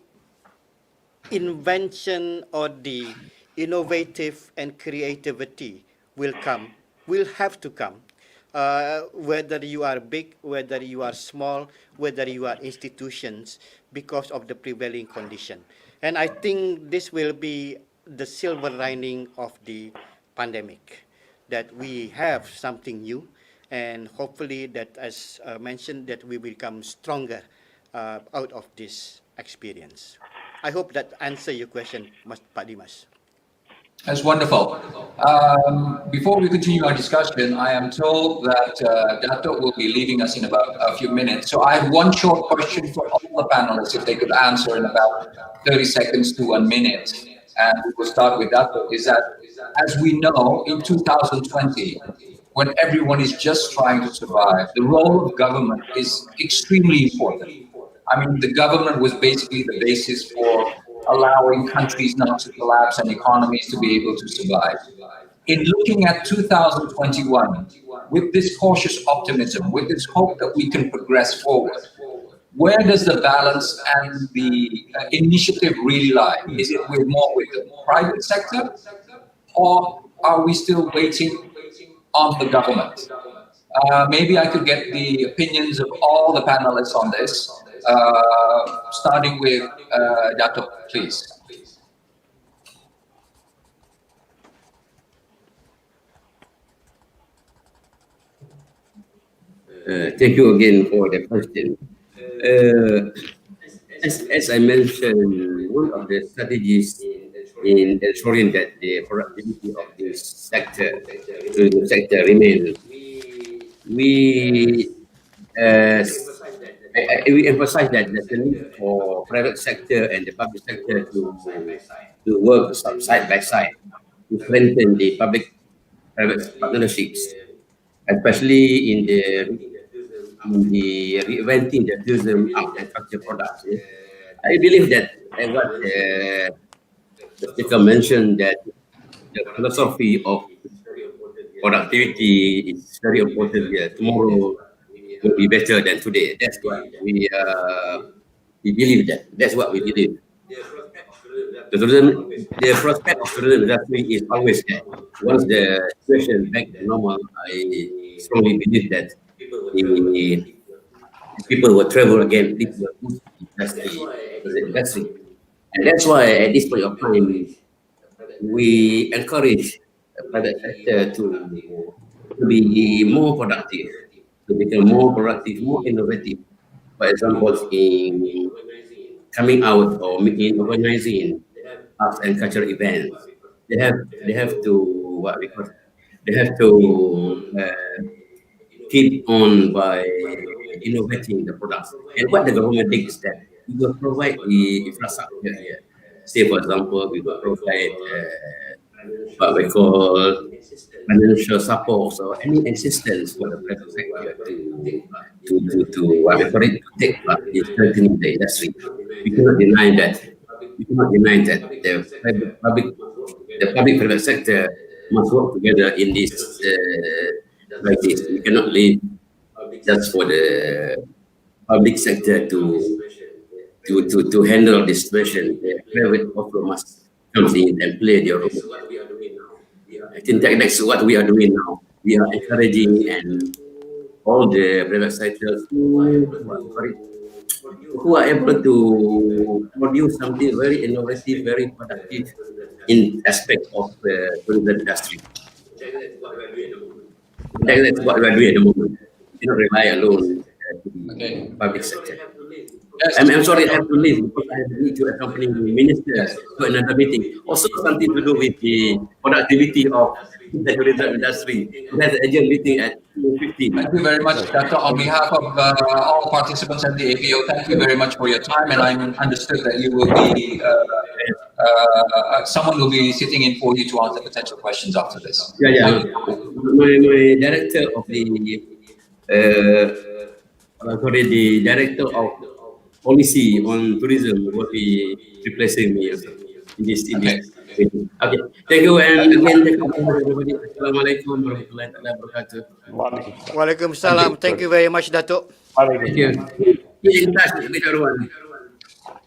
invention or the innovative and creativity will have to come, whether you are big, whether you are small, whether you are institutions, because of the prevailing condition. And I think this will be the silver lining of the pandemic, that we have something new, and hopefully that, as mentioned, that we become stronger out of this experience. I hope that answers your question, Pak Dimas. That's wonderful. Before we continue our discussion, I am told that Dato will be leaving us in about a few minutes. So I have one short question for all the panelists, if they could answer in about 30 seconds to 1 minute. And we will start with Dato. Is that, as we know, in 2020, when everyone is just trying to survive, the role of government is extremely important. I mean, the government was basically the basis for allowing countries not to collapse and economies to be able to survive. In looking at 2021, with this cautious optimism, with this hope that we can progress forward, where does the balance and the initiative really lie? Is it more with the private sector, or are we still waiting on the government? Maybe I could get the opinions of all the panelists on this, starting with Dato, please. Thank you again for the question. As I mentioned, one of the strategies in ensuring that the productivity of this sector, tourism sector, remains, we we emphasize that there's a need for private sector and the public sector to work side by side to strengthen the public-private partnerships, especially in the reinventing the tourism and culture products. Yeah. I believe that what the speaker mentioned, that the philosophy of productivity is very important here. Tomorrow will be better than today. That's what we believe that. That's what we believe. The prospect of tourism industry is always there. Once the situation back to normal, I strongly believe that the people will travel again. This will boost the industry. And that's why at this point of time, we encourage the private sector to be more productive, to become more productive, more innovative. For example, in coming out or in organizing arts and cultural events, they have to what we call they have to keep on by innovating the products. And what the government did is that we will provide the infrastructure here. Say, for example, we will provide what we call financial support or any assistance for the private sector to what we call it, to take part in strengthening the industry. We cannot deny that. We cannot deny that the public private sector must work together in this like this. We cannot leave just for the public sector to handle this situation. The private also must come in and play their role. I think that's what we are doing now. We are encouraging and all the private sectors who are able to produce something very innovative, very productive in aspect of the tourism industry. That's what we are doing at the moment. We cannot rely alone to the public sector. I'm sorry, I have to leave because I need to accompany the minister to another meeting. Also something to do with the productivity of the tourism industry. We have an urgent meeting at 2:15. Thank you very much, Dato. On behalf of all participants at the APO, thank you very much for your time. And I understood that you will be, someone will be sitting in for you to answer potential questions after this. Yeah. My director of the director of policy on tourism will be replacing me also in this meeting. Okay. Thank you, and again, thank you everybody. Assalamualaikum warahmatullahi wabarakatuh. Waalaikumsalam. Thank you very much, Dato. Thank you. Keep in touch with everyone.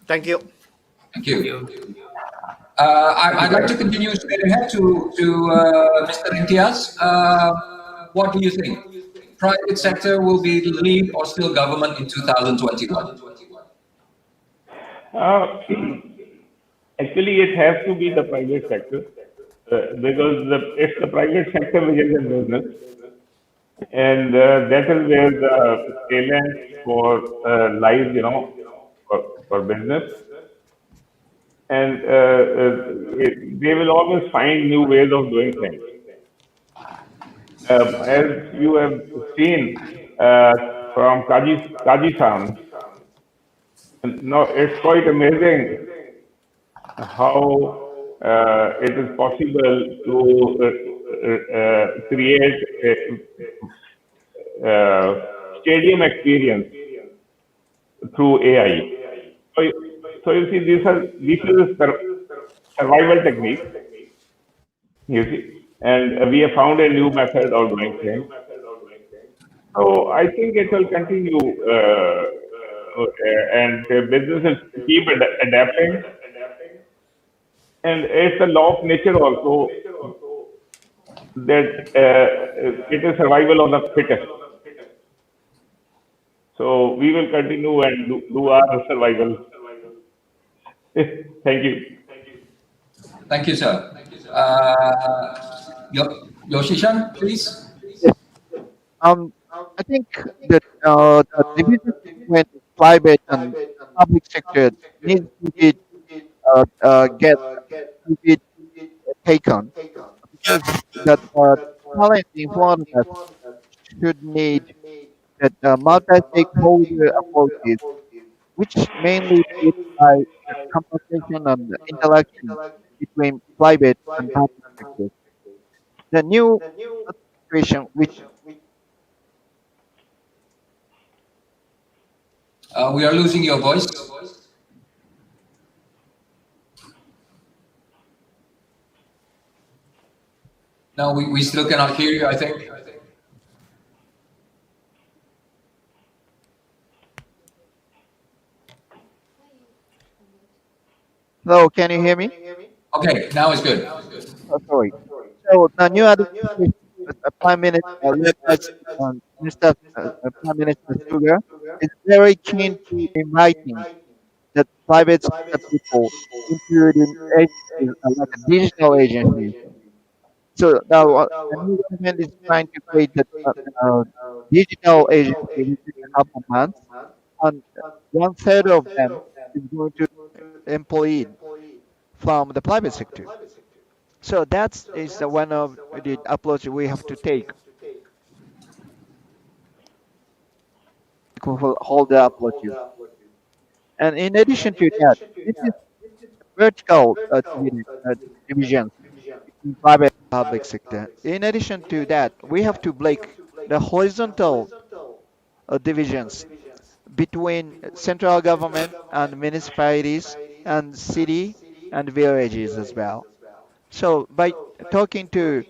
Thank you. Thank you. I'd like to continue straight ahead to Mr. Imtiaz. What do you think? Private sector will be the lead or still government in 2021? Actually, it has to be the private sector because it's the private sector which is in business, and that is where the talent for lies, for business, and they will always find new ways of doing things. As you have seen from Kaji-san, now it's quite amazing how it is possible to create a stadium experience through AI. So you see, this is a survival technique, you see, and we have found a new method of doing things. So I think it will continue, and businesses keep adapting. And it's a law of nature also that it is survival of the fittest. So we will continue and do our survival. Thank you. Thank you, sir. Yoshi-san, please. I think that the division between private and public sector needs to be get taken because that talent in foreigners should need that multi-stakeholder approaches, which mainly lead by the conversation and the interaction between private and public sectors. The new situation which We are losing your voice. No, we still cannot hear you, I think. Hello, can you hear me? Okay, now it's good. Oh, sorry. So the new administration, Prime Minister led by Mr. Prime Minister Sugar is very keen to inviting the private sector people, including agencies, like digital agencies. So now the new government is trying to create the digital agency within a couple of months, and one third of them is going to employed from the private sector. So that is one of the approach we have to take. Hold the approaches. And in addition to that, this is vertical divisions between private and public sector. In addition to that, we have to break the horizontal divisions between central government and municipalities and city and villages as well. So by talking to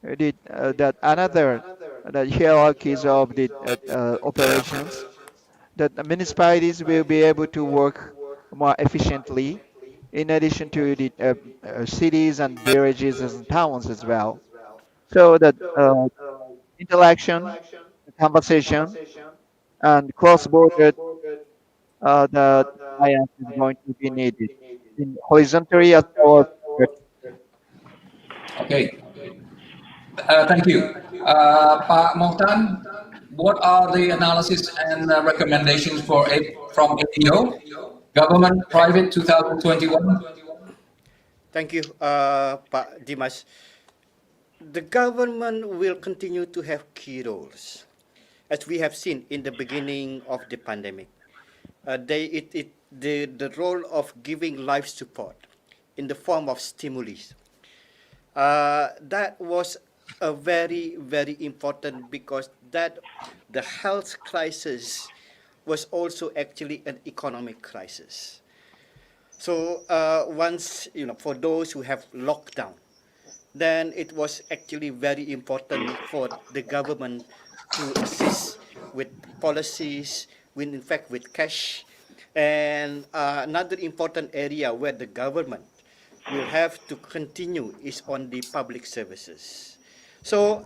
that another the hierarchies of the operations, that the municipalities will be able to work more efficiently in addition to the cities and villages and towns as well. So that interaction, conversation, and cross-border the alliance is going to be needed in horizontally as well as vertically. Okay, thank you. Pak Mochtan, what are the analysis and recommendations from APO, Government Private 2021? Thank you, Pak Dimas. The government will continue to have key roles, as we have seen in the beginning of the pandemic. The role of giving life support in the form of stimulus. That was a very important, because that the health crisis was also actually an economic crisis. So once, for those who have lockdown, then it was actually very important for the government to assist with policies, with in fact with cash. And another important area where the government will have to continue is on the public services. So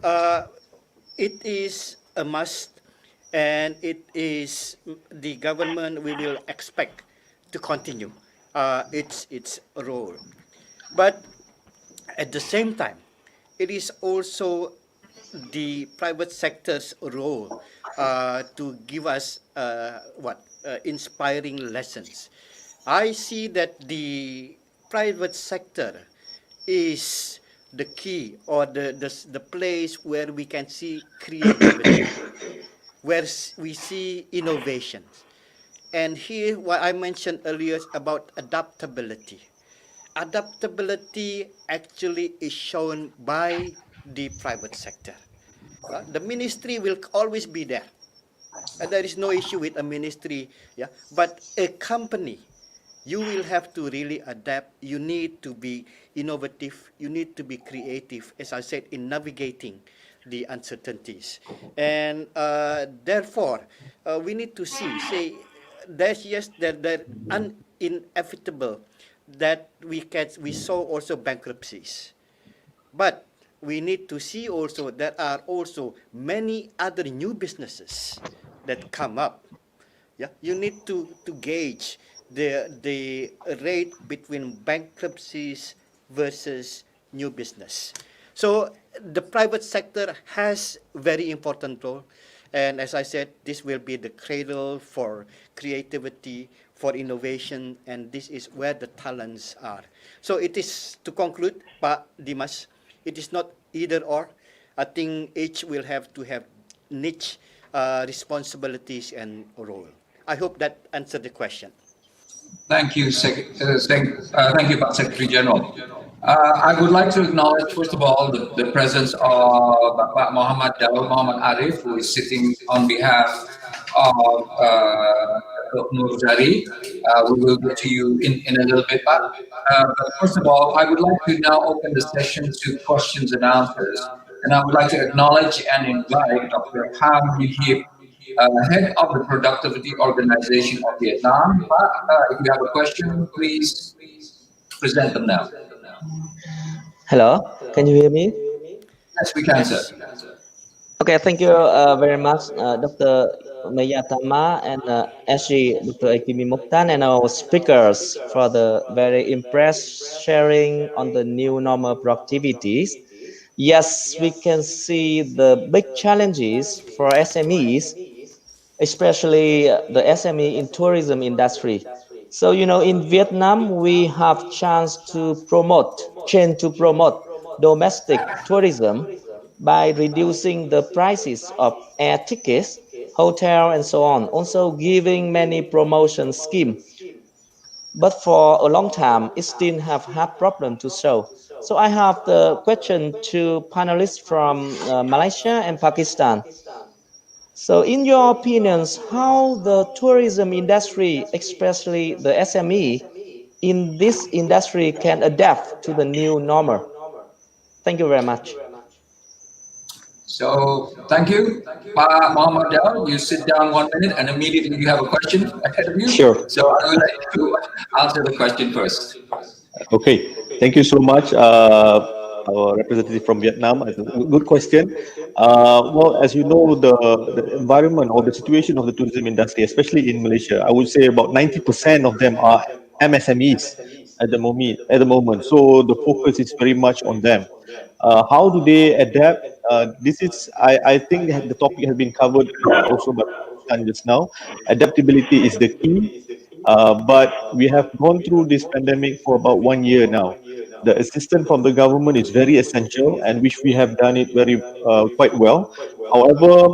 it is a must, and it is the government we will expect to continue its role. But at the same time, it is also the private sector's role to give us inspiring lessons. I see that the private sector is the key, or the place where we can see creativity, where we see innovations. And here, what I mentioned earlier about adaptability. Adaptability actually is shown by the private sector. The ministry will always be there. There is no issue with a ministry, yeah. But a company, you will have to really adapt. You need to be innovative. You need to be creative, as I said, in navigating the uncertainties. And therefore, we need to say, there's yes, there inevitable that we saw also bankruptcies. But we need to see also there are also many other new businesses that come up. Yeah, you need to gauge the rate between bankruptcies versus new business. So the private sector has very important role, and as I said, this will be the cradle for creativity, for innovation, and this is where the talents are. So it is, to conclude, Pak Dimas, it is not either or. I think each will have to have niche responsibilities and role. I hope that answered the question. Thank you, thank you, Pak Secretary General. I would like to acknowledge, first of all, the presence of Pak Muhammad Daud Muhammad Arif, who is sitting on behalf of Dr. Nur Jari. We will get to you in a little bit, Pak. But first of all, I would like to now open the session to questions and answers. And I would like to acknowledge and invite Dr. Ham Yip, head of the Productivity Organization of Vietnam. If you have a question, please present them now. Hello, can you hear me? Yes, we can, sir. Okay, thank you very much, Dr. Mayatama and SG Dr. AKP Mochtan and our speakers for the very impressed sharing on the new normal productivities. Yes, we can see the big challenges for SMEs, especially the SME in tourism industry. So, in Vietnam, we have chance to promote domestic tourism by reducing the prices of air tickets, hotel, and so on. Also giving many promotion scheme. But for a long time, it still have had problem to solve. So I have the question to panelists from Malaysia and Pakistan. So in your opinions, how the tourism industry, especially the SME in this industry can adapt to the new normal? Thank you very much. So, thank you. Pak Muhammad Daud, you sit down 1 minute and immediately you have a question ahead of you. Sure. So, I will let you answer the question first. Okay, thank you so much, our representative from Vietnam. Good question. Well, as you know, the environment or the situation of the tourism industry, especially in Malaysia, I would say about 90% of them are MSMEs at the moment. So the focus is very much on them. How do they adapt? This is, I think, the topic has been covered also by Tan just now. Adaptability is the key. But we have gone through this pandemic for about 1 year now. The assistance from the government is very essential, and which we have done it very quite well. However,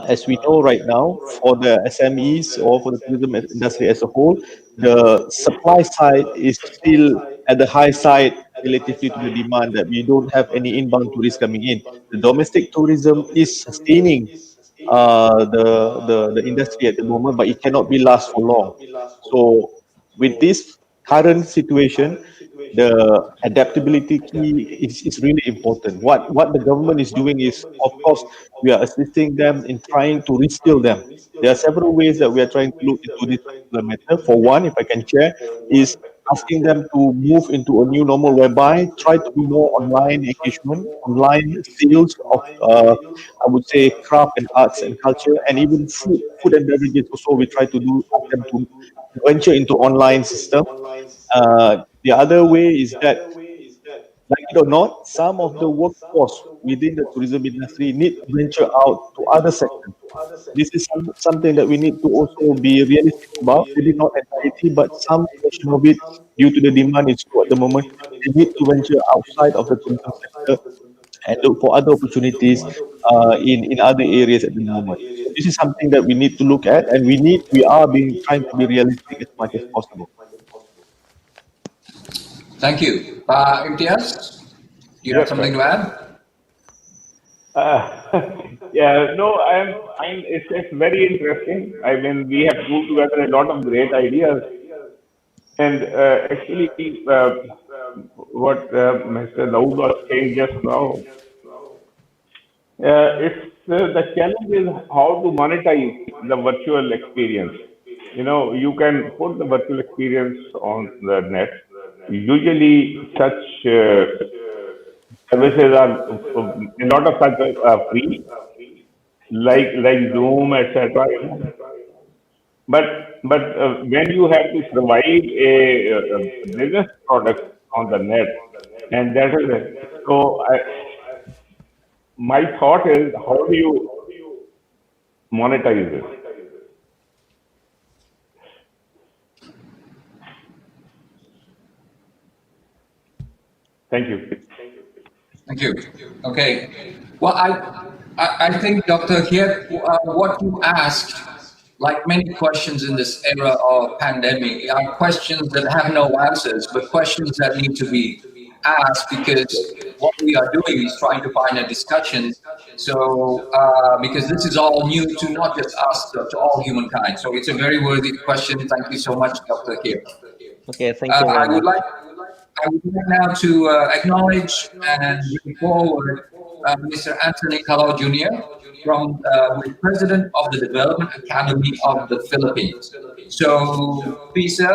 as we know right now, for the SMEs or for the tourism industry as a whole, the supply side is still at the high side relatively to the demand, that we don't have any inbound tourists coming in. The domestic tourism is sustaining the industry at the moment, but it cannot be last for long. So with this current situation, the adaptability key is really important. What the government is doing is, of course, we are assisting them in trying to reskill them. There are several ways that we are trying to look into this particular matter. For one, if I can share, is asking them to move into a new normal whereby try to do more online engagement, online sales of, I would say, craft and arts and culture, and even food and beverages. Also, we try to ask them to venture into online system. The other way is that, like it or not, some of the workforce within the tourism industry need to venture out to other sectors. This is something that we need to also be realistic about. Maybe not entirety, but some portion of it, due to the demand is low at the moment, they need to venture outside of the tourism sector and look for other opportunities in other areas at the moment. So this is something that we need to look at, and we are trying to be realistic as much as possible. Thank you. Imtiaz, do you have something to add? Yeah, no, it's very interesting. I mean, we have put together a lot of great ideas. And actually, what Mr. Daud was saying just now, the challenge is how to monetize the virtual experience. You can put the virtual experience on the net. Usually, such services are, a lot of such are free, like Zoom, etc. But when you have to provide a business product on the net, and that is it. So my thought is, how do you monetize this? Thank you. Thank you. Okay. Well, I think, Dr. Hiet, what you asked, like many questions in this era of pandemic, are questions that have no answers, but questions that need to be asked because what we are doing is trying to find a discussion. So, because this is all new to not just us, but to all humankind. So it's a very worthy question. Thank you so much, Dr. Hiet. Okay, thank you very I would much. like now to acknowledge and bring forward Mr. Anthony Calao Jr., who is President of the Development Academy of the Philippines. So, please, sir,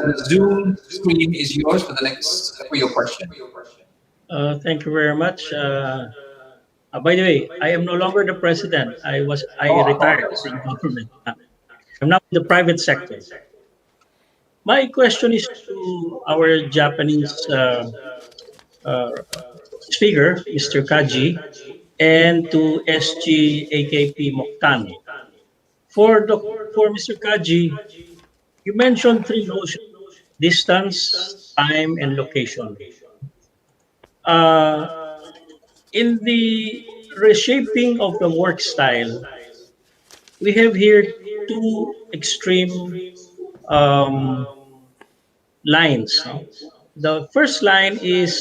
the Zoom screen is yours for your question. Thank you very much. By the way, I am no longer the president. I Oh, retired apologies. from government. I'm now in the private sector. My question is to our Japanese uh, speaker, Mr. Kaji, and to SG AKP Mochtan. For Mr. Kaji, you mentioned three notions: distance, time, and location. Uh, in the reshaping of the work style, we have here two extreme um, lines. No? The first line is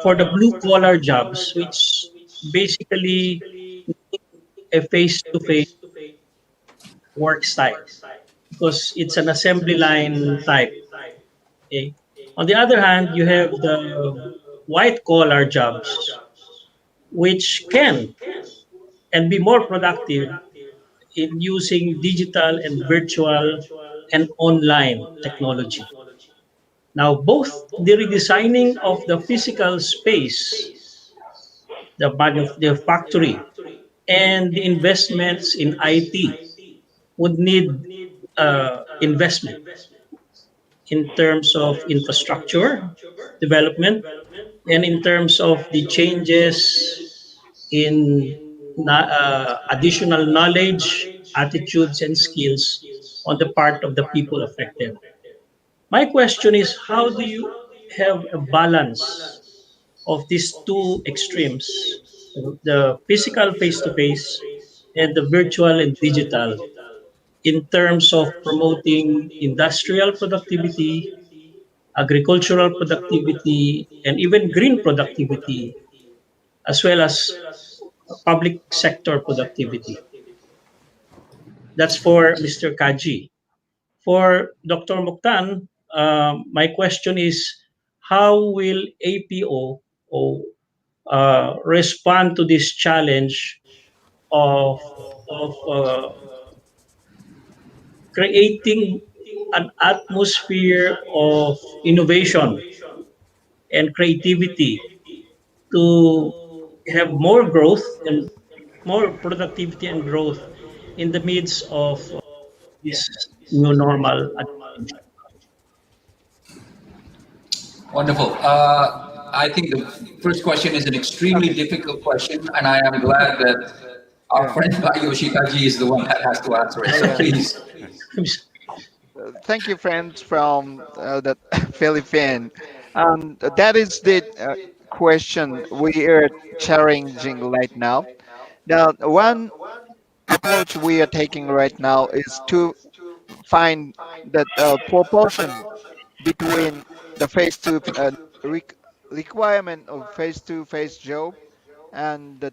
for the blue collar jobs, which basically a face to face work style because it's an assembly line type. Okay? On the other hand, you have the white collar jobs, which can and be more productive in using digital and virtual and online technology. Now, both the redesigning of the physical space, the factory, and the investments in IT would need investment in terms of infrastructure development and in terms of the changes in additional knowledge, attitudes, and skills on the part of the people affected. My question is, how do you have a balance of these two extremes, the physical face-to-face and the virtual and digital, in terms of promoting industrial productivity, agricultural productivity, and even green productivity, as well as public sector productivity? That's for Mr. Kaji. For Dr. Mokhtan, my question is, how will APO respond to this challenge of, of creating an atmosphere of innovation and creativity to have more growth and more productivity and growth in the midst of this new normal administration? Wonderful. I think the first question is an extremely difficult question, and I am glad that our friend Yoshikaji is the one that has to answer it. So please. Thank you, friends from the Philippines. That is the question we are challenging right now. Now, one approach we are taking right now is to find the proportion between the requirement of face-to-face job and the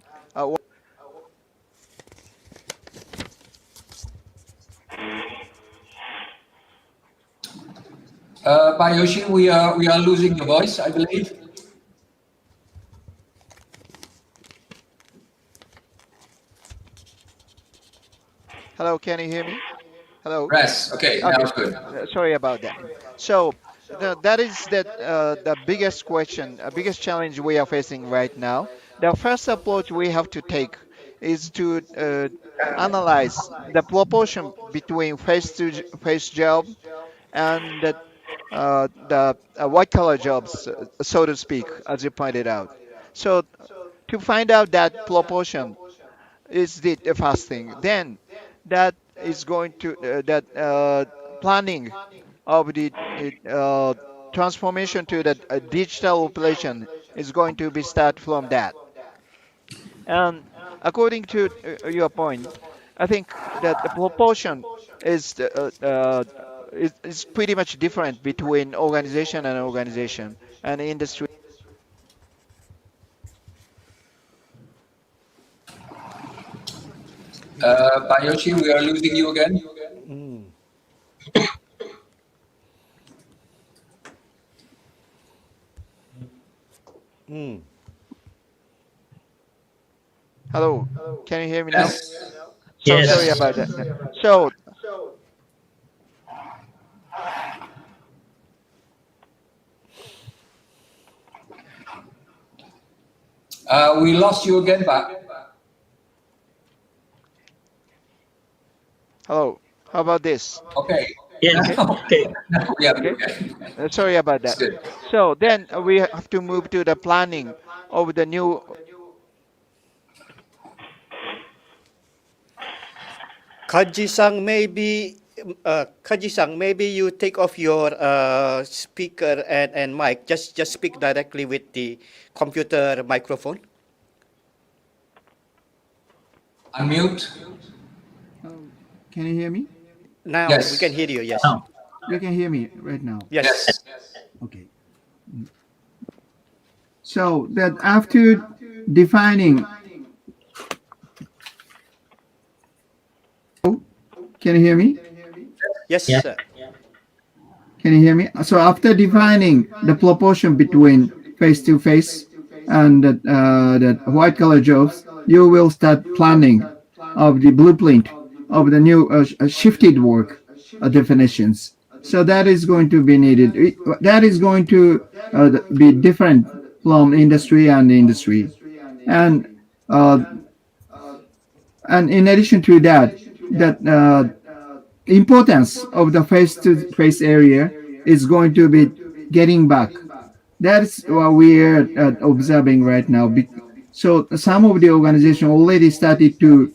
Yoshi, we are losing your voice, I believe. Hello, can you hear me? Hello. Yes. Okay. Now Okay. it's good. Sorry about that. So that is the biggest question, biggest challenge we are facing right now. The first approach we have to take is to analyze the proportion between face-to-face job and the white collar jobs, so to speak, as you pointed out. So to find out that proportion is the first thing. Then that is going to that planning of the transformation to the digital population is going to be start from that. And according to your point, I think that the proportion is is pretty much different between organization and organization and industry. Yoshi, we are losing you again. Hello, can you hear me now? Yes. So Yes. sorry about that. So We lost you again, Pak. hello, how about this? Okay. Yes. Okay. Okay. Yeah. Okay. Okay. Sorry about That's that. good. So then we have to move to the planning of the new. Kaji-san, maybe you take off your speaker and mic. Just speak directly with the computer microphone. Unmute. Can you hear me? Now Yes. we can hear you. Yes. You can hear me right now. Yes. Okay. So that after defining, can you hear me? Yes. Yeah. Sir. Can you hear me? So after defining the proportion between face-to-face and the white collar jobs, you will start planning of the blueprint of the new shifted work definitions. So that is going to be needed. That is going to be different from industry and industry, and uh, and in addition to that, that importance of the face-to-face area is going to be getting back. That's what we are observing right now. So some of the organization already started to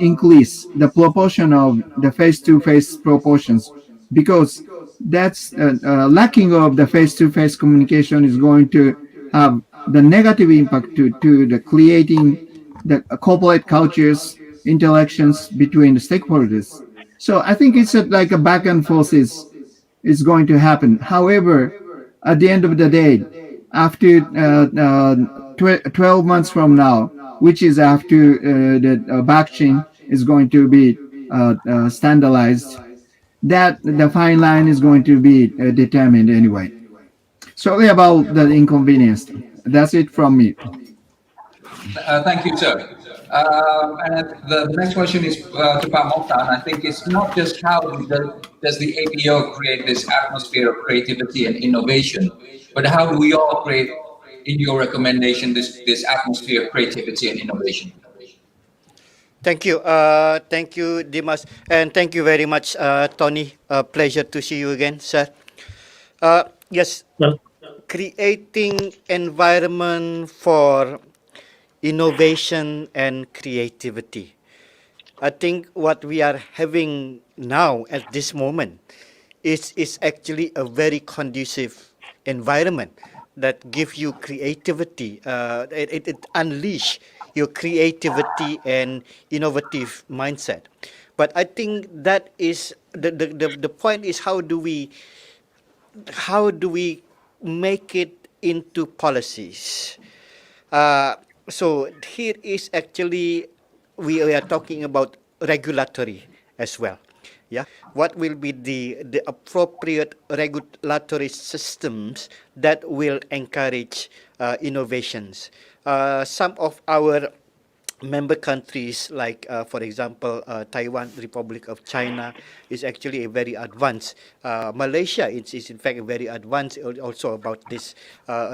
increase the proportion of the face-to-face proportions, because that's lacking of the face-to-face communication is going to have the negative impact to the creating the corporate cultures, interactions between the stakeholders. So I think it's like a back and forth is going to happen. However, at the end of the day, after 12 months from now, which is after the blockchain is going to be standardized, that the fine line is going to be determined anyway. Sorry about the inconvenience. That's it from me. Thank you, sir. And the next question is to Pak Mochtan. I think it's not just how does the APO create this atmosphere of creativity and innovation, but how do we all create, in your recommendation, this atmosphere of creativity and innovation? Thank you. Thank you, Dimas, and thank you very much, Tony. Pleasure to see you again, sir. Yes, Well, creating environment for innovation and creativity. I think what we are having now at this moment is actually a very conducive environment that gives you creativity. It unleash your creativity and innovative mindset. But I think that is the point is how do we make it into policies? So here is actually we are talking about regulatory as well. Yeah, what will be the appropriate regulatory systems that will encourage innovations? Some of our member countries like for example Taiwan, Republic of China is actually a very advanced. Malaysia is in fact very advanced also about this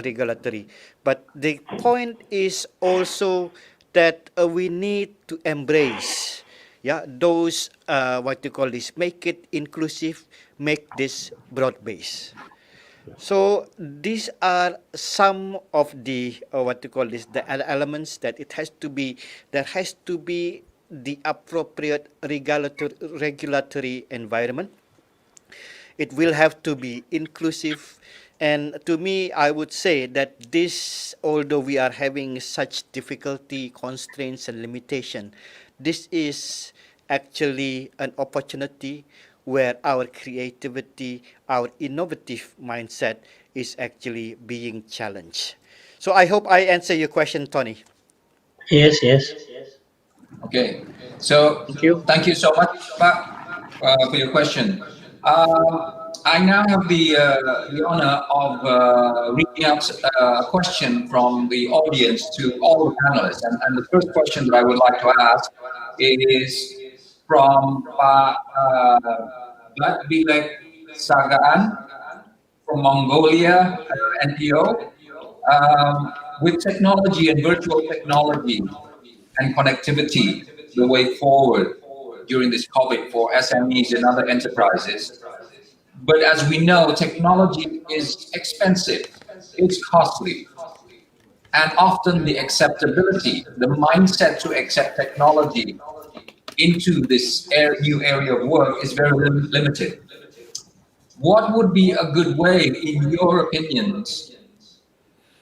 regulatory. But the point is also that we need to embrace, yeah, those what you call this, make it inclusive, make this broad base. So these are some of the what you call this, the elements that it has to be. There has to be the appropriate regulatory environment, It will have to be inclusive. And to me, I would say that this, although we are having such difficulty, constraints, and limitation, this is actually an opportunity where our creativity, our innovative mindset is actually being challenged. So I hope I answer your question, Tony. Yes, yes. Okay. So thank you so much, Pak, for your question. I now have the honor of reading out a question from the audience to all the panelists. And the first question that I would like to ask is from Pak Bilek Sagaan from Mongolia, NPO. With technology and virtual technology and connectivity the way forward during this COVID for SMEs and other enterprises. But as we know, technology is expensive, it's costly, and often the acceptability, the mindset to accept technology into this new area of work is very limited. What would be a good way, in your opinions,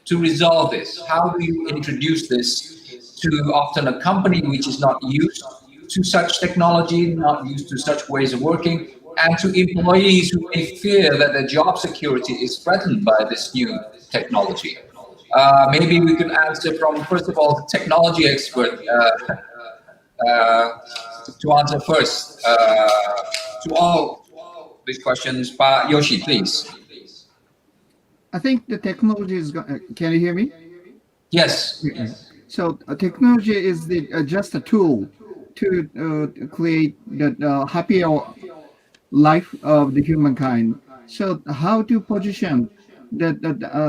to resolve this? How do you introduce this to often a company which is not used to such technology, not used to such ways of working, and to employees who may fear that their job security is threatened by this new technology? Maybe we could answer from, first of all, the technology expert to answer first to all these questions. Pa Yoshi, please. I think the technology is. Can you hear me? Yes. So technology is just a tool to create the happier life of the humankind. So how to position that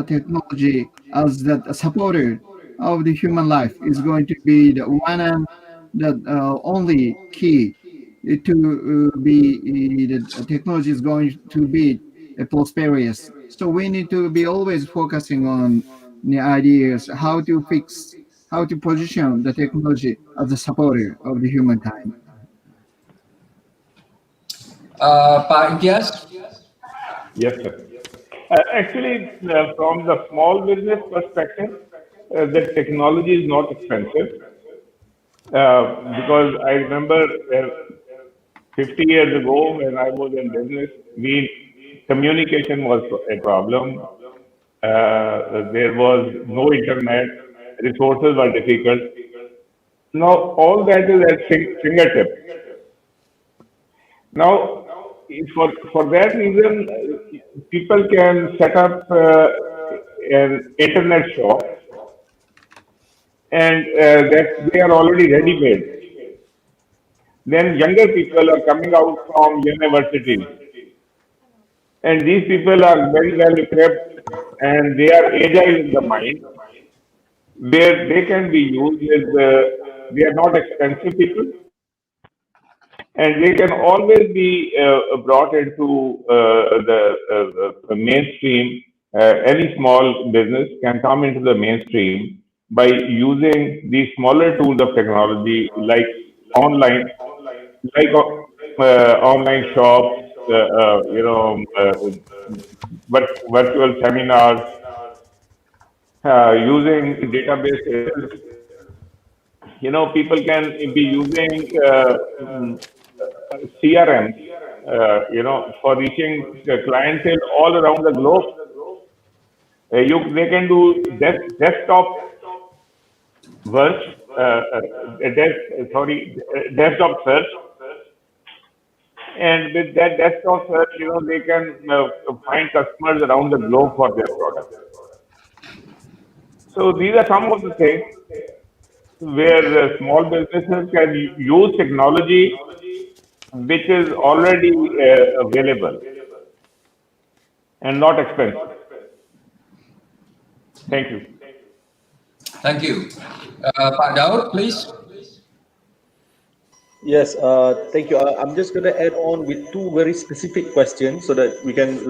technology as that supporter of the human life is going to be the one and the only key to be the technology is going to be prosperous. So we need to be always focusing on the ideas how to fix, how to position the technology as a supporter of the humankind. Pak Imtiaz? Yes, sir. Actually, from the small business perspective, the technology is not expensive because I remember 50 years ago when I was in business, communication was a problem. There was no internet, resources were difficult. Now all that is at fingertip. Now, for that reason, people can set up an internet shop, and that they are already ready-made. Then younger people are coming out from universities, and these people are very well equipped, and they are agile in the mind, where they can be used as they are not expensive people, and they can always be brought into the mainstream. Any small business can come into the mainstream by using these smaller tools of technology like online, like online shops, virtual seminars, using databases. People can be using CRM, for reaching the clientele all around the globe. They can do desktop search, desktop search, and with that desktop search, they can find customers around the globe for their products. So these are some of the things where small businesses can use technology which is already available and not expensive. Thank you. Thank you. Pak Daud, please. Yes, thank you. I'm just going to add on with two very specific questions so that we can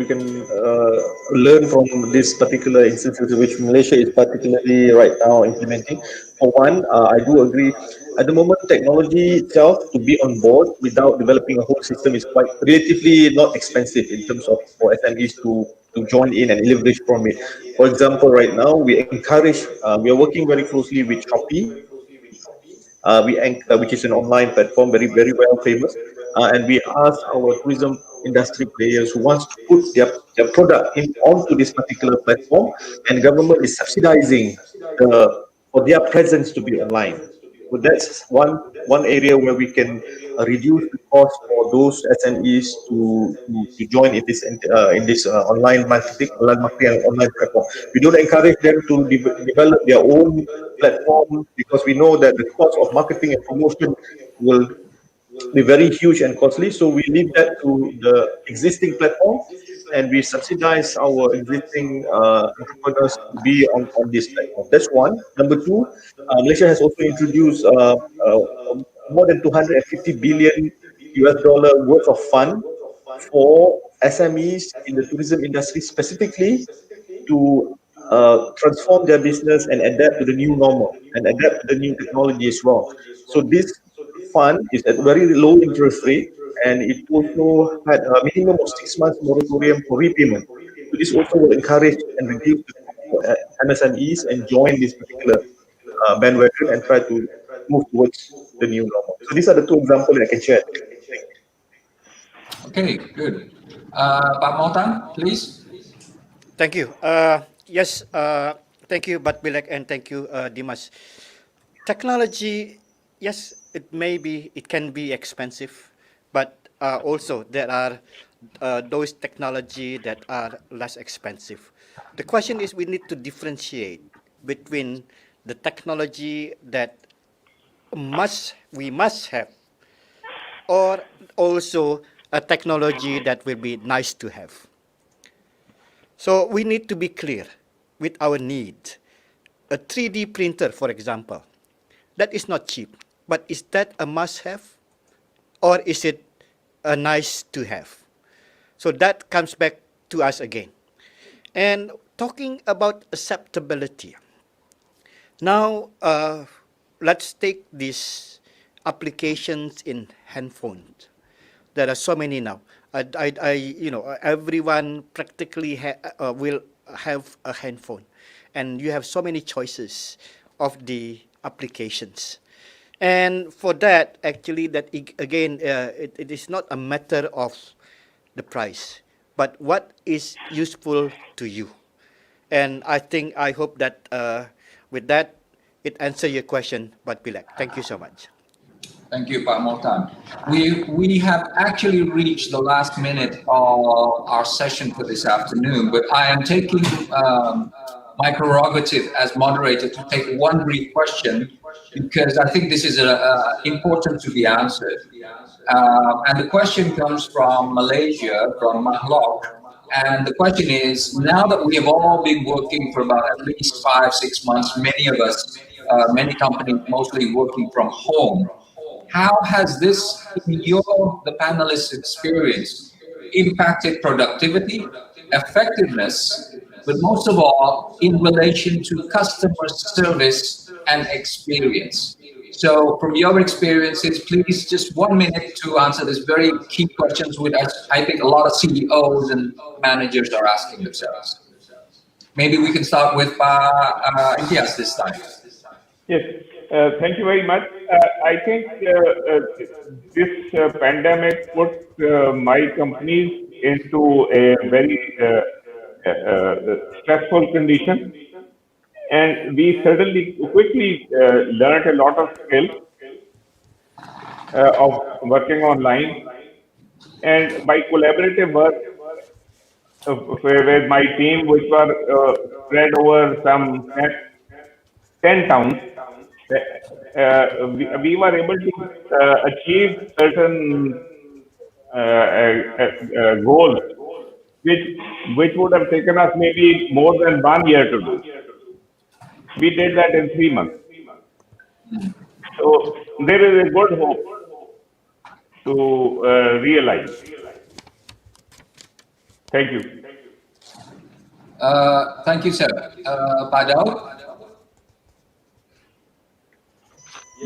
learn from this particular instance which Malaysia is particularly right now implementing. For one, I do agree at the moment, technology itself to be on board without developing a whole system is quite relatively not expensive in terms of for SMEs to join in and leverage from it. For example, right now we encourage, we are working very closely with Shopee, which is an online platform, very well famous, and we ask our tourism industry players who wants to put their product onto this particular platform, and government is subsidizing for their presence to be online. So that's one area where we can reduce the cost for those SMEs to join in this online marketing and online platform. We don't encourage them to develop their own platform because we know that the cost of marketing and promotion will be very huge and costly. So we leave that to the existing platform, and we subsidize our existing entrepreneurs to be on this platform. That's one. Number two, Malaysia has also introduced more than 250 billion US dollar worth of fund for SMEs in the tourism industry specifically to transform their business and adapt to the new normal and adapt to the new technology as well. So this fund is at very low interest rate, and it also had a minimum of 6 months moratorium for repayment. So this also will encourage and reduce the cost for MSMEs and join this particular bandwagon and try to move towards the new normal. So these are the two examples that I can share. Okay, good. Pak Mochtan, please. Thank you. Yes, thank you, Bilek, and thank you, Dimas. Technology, yes, it can be expensive, but also there are those technology that are less expensive. The question is we need to differentiate between the technology that we must have, or also a technology that will be nice to have. So we need to be clear with our need. A 3D printer, for example, that is not cheap, but is that a must-have, or is it a nice to have? So that comes back to us again. And talking about acceptability. Now, let's take these applications in handphones. There are so many now. Everyone practically will have a handphone, and you have so many choices of the applications. And for that, actually, it is not a matter of the price, but what is useful to you. And I hope that with that, it answers your question, Bilek. Thank you so much. Thank you, Pak Mochtan. We have actually reached the last minute of our session for this afternoon, but I am taking my prerogative as moderator to take one brief question because I think this is important to be answered. And the question comes from Malaysia, from Mahlok. And the question is, now that we have all been working for about at least 5-6 months, many of us, many companies mostly working from home, how has this, in the panelists' experience, impacted productivity, effectiveness, but most of all, in relation to customer service and experience? So from your experiences, please, just 1 minute to answer this very key questions which I think a lot of CEOs and managers are asking themselves. Maybe we can start with Imtiaz this time. Yes, thank you very much. I think this pandemic put my companies into a very stressful condition, and we suddenly quickly learned a lot of skills of working online, and by collaborative work with my team, which were spread over some 10 towns, we were able to achieve certain goals, which would have taken us maybe more than 1 year to do. We did that in 3 months. So there is a good hope to realize. Thank you. Thank you, sir. Pak Daud?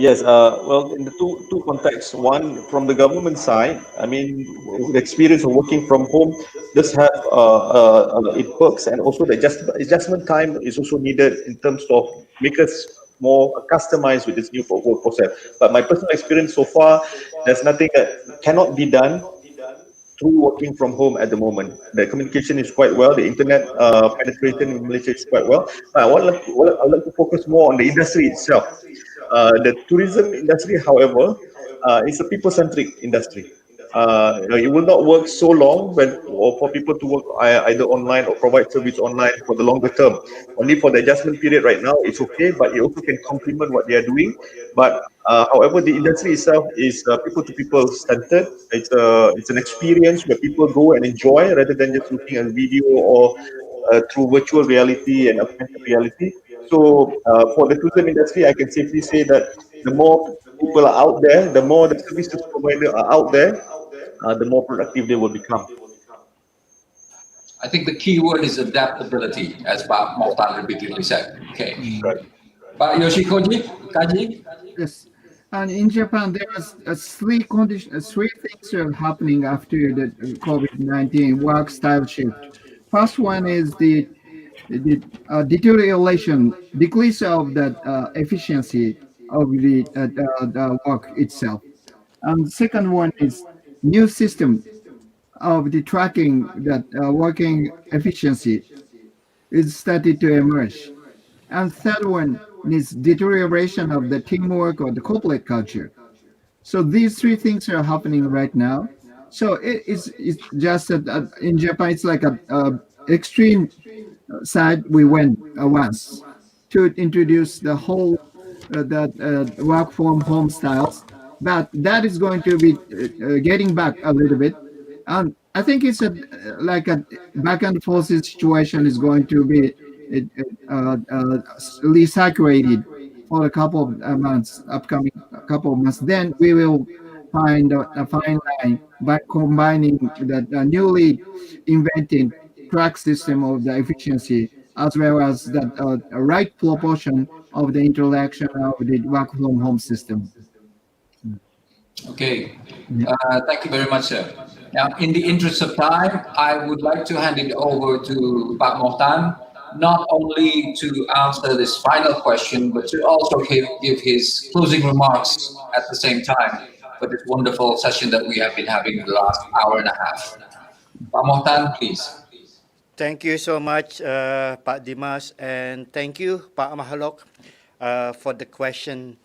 Yes, well, in the two contexts. One, from the government side, I mean, the experience of working from home does have it perks, and also the adjustment time is also needed in terms of make us more customized with this new work process. But my personal experience so far, there's nothing that cannot be done through working from home at the moment. The communication is quite well. The internet penetration in Malaysia is quite well. But I would like to focus more on the industry itself. The tourism industry, however, is a people-centric industry. It will not work so long when or for people to work either online or provide service online for the longer term. Only for the adjustment period right now, it's okay, but it also can complement what they are doing. But however, the industry itself is people-to-people centered. It's an experience where people go and enjoy rather than just looking at a video or through virtual reality and augmented reality. So for the tourism industry, I can safely say that the more people are out there, the more the services provider are out there, the more productive they will become. I think the key word is adaptability, as Pak Mochtan repeatedly said. Okay. Right. Pak Kaji? Yes. And in Japan, there are three things are happening after the COVID-19 work style shift. First one is the deterioration, decrease of the efficiency of the work itself. And second one is new system of the tracking that working efficiency is started to emerge. And third one is deterioration of the teamwork or the corporate culture. So these three things are happening right now. So it's just that in Japan it's like a extreme side we went once to introduce the whole that work from home styles, but that is going to be getting back a little bit. And I think it's like a back and forth situation is going to be recirculated for a couple of months, upcoming couple of months. Then we will find a fine line by combining the newly invented track system of the efficiency as well as the right proportion of the interaction of the work from home system. Okay. Thank you very much, sir. Now, in the interest of time, I would like to hand it over to Pak Mochtan, not only to answer this final question, but to also give his closing remarks at the same time for this wonderful session that we have been having in the last hour and a half. Pak Mochtan, please. Thank you so much, Pak Dimas, and thank you, Pak Mahalok, for the question.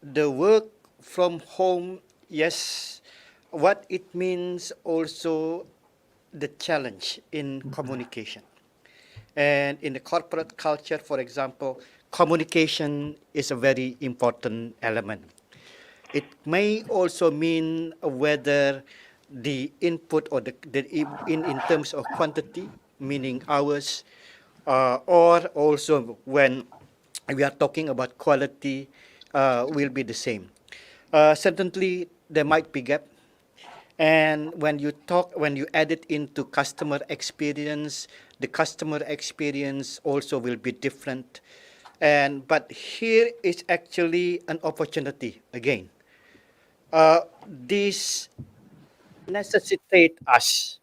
The work from home, yes, what it means also the challenge in communication. And in the corporate culture, for example, communication is a very important element. It may also mean whether the input or in terms of quantity, meaning hours, or also when we are talking about quality, will be the same. Certainly, there might be gap. And when you add it into customer experience, the customer experience also will be different. But here is actually an opportunity again. This necessitate us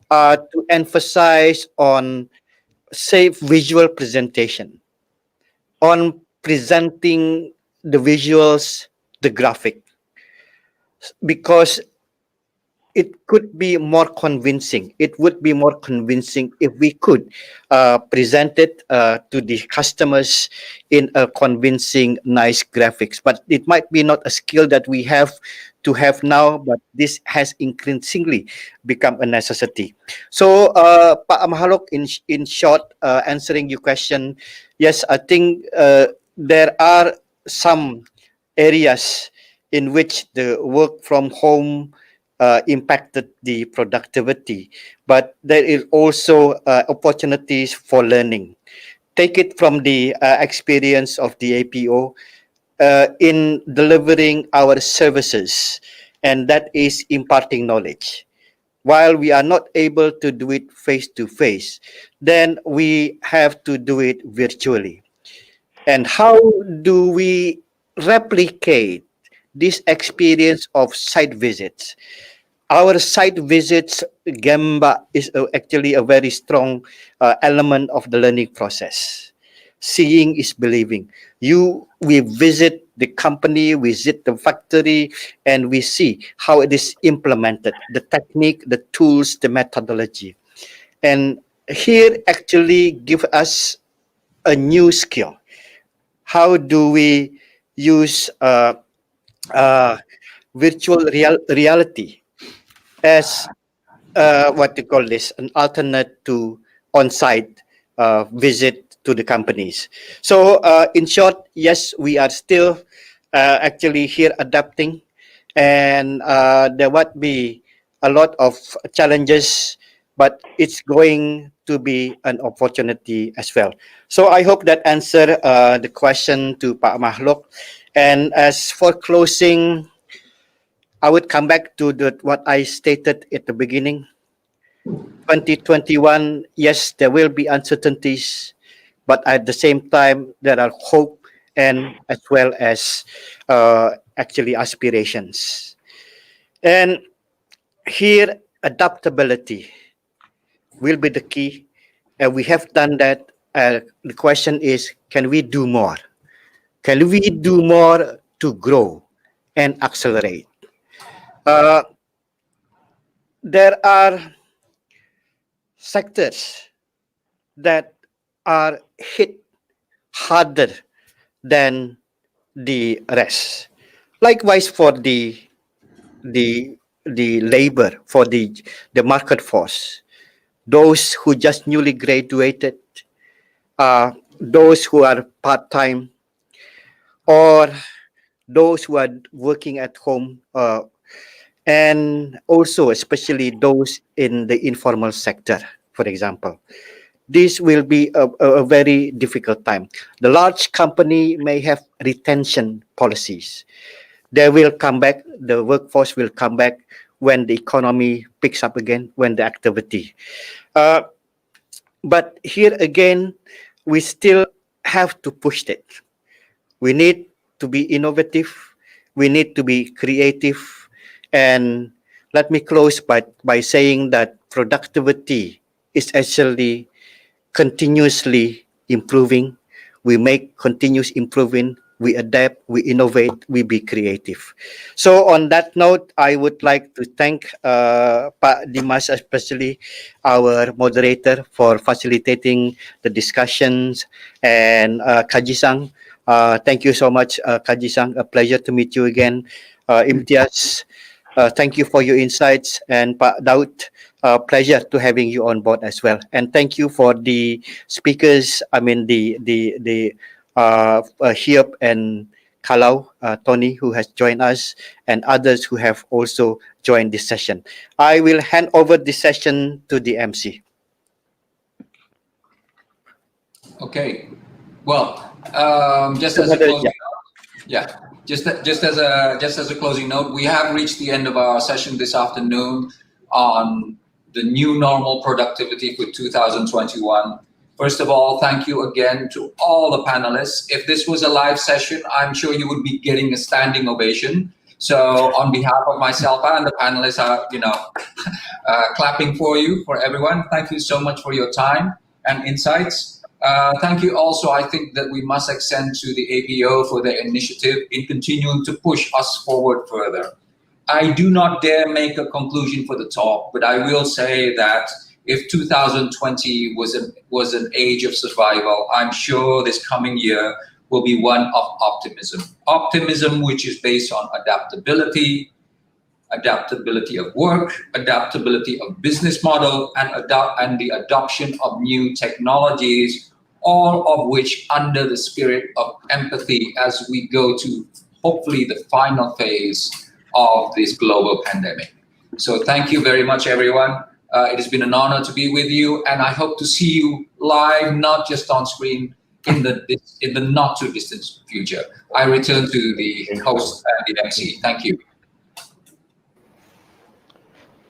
to emphasize on safe visual presentation, on presenting the visuals, the graphic, because it could be more convincing. It would be more convincing if we could present it to the customers in a convincing, nice graphics. But it might be not a skill that we have to have now, but this has increasingly become a necessity. So, Pak Mahalok, in short, answering your question, yes, I think there are some areas in which the work from home impacted the productivity, but there is also opportunities for learning. Take it from the experience of the APO in delivering our services, and that is imparting knowledge. While we are not able to do it face to face, then we have to do it virtually. And how do we replicate this experience of site visits. Our site visits, Gemba, is actually a very strong element of the learning process. Seeing is believing. We visit the company, we visit the factory, and we see how it is implemented, the technique, the tools, the methodology. And here actually give us a new skill. How do we use virtual reality as what you call this, an alternate to on-site visit to the companies. So in short, yes, we are still actually here adapting, and there would be a lot of challenges, but it's going to be an opportunity as well. So I hope that answer the question to Pak Mahluk. And as for closing, I would come back to what I stated at the beginning. 2021, yes, there will be uncertainties, but at the same time, there are hope and as well as actually aspirations. And here, adaptability will be the key. And we have done that. The question is, can we do more? Can we do more to grow and accelerate? There are sectors that are hit harder than the rest. Likewise for the labor, for the market force, those who just newly graduated, those who are part-time, or those who are working at home, and also especially those in the informal sector, for example. This will be a very difficult time. The large company may have retention policies. They will come back, the workforce will come back when the economy picks up again, when the activity. But here again, we still have to push it. We need to be innovative. We need to be creative. And let me close by saying that productivity is actually continuously improving. We make continuous improving. We adapt, we innovate, we be creative. So on that note, I would like to thank Pak Dimas, especially our moderator, for facilitating the discussions, and Kaji-san, thank you so much, Kaji-san. A pleasure to meet you again. Imtiaz, thank you for your insights, and Pak Daud, pleasure to having you on board as well. And thank you for the speakers. I mean the Hiep and Kalau, Tony, who has joined us, and others who have also joined this session. I will hand over the session to the MC. Okay. Well, just as a closing note, just as a closing note, we have reached the end of our session this afternoon on the new normal productivity for 2021. First of all, thank you again to all the panelists. If this was a live session, I'm sure you would be getting a standing ovation. So on behalf of myself and the panelists, clapping for you, for everyone. Thank you so much for your time and insights. Thank you also, I think that we must extend to the APO for their initiative in continuing to push us forward further. I do not dare make a conclusion for the talk, but I will say that if 2020 was an age of survival, I'm sure this coming year will be one of optimism. Optimism which is based on adaptability of work, adaptability of business model, and the adoption of new technologies, all of which under the spirit of empathy as we go to hopefully the final phase of this global pandemic. So thank you very much, everyone. It has been an honor to be with you, and I hope to see you live, not just on screen, in the not too distant future. I return to the host and the MC. Thank you.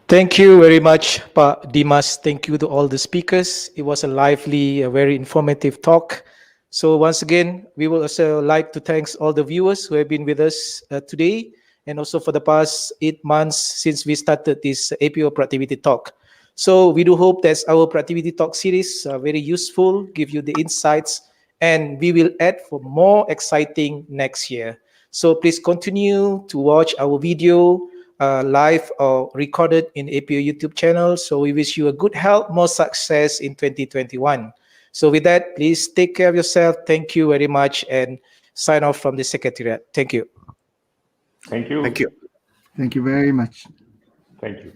Thank you very much, Pak Dimas. Thank you to all the speakers. It was a lively, a very informative talk. So once again, we will also like to thank all the viewers who have been with us today, and also for the past 8 months since we started this APO Productivity Talk. So we do hope that our Productivity Talk series are very useful, give you the insights, and we will add for more exciting next year. So please continue to watch our video live or recorded in APO YouTube channel. So we wish you a good health, more success in 2021. So with that, please take care of yourself. Thank you very much, and sign off from the Secretariat. Thank you. Thank you. Thank you very much. Thank you.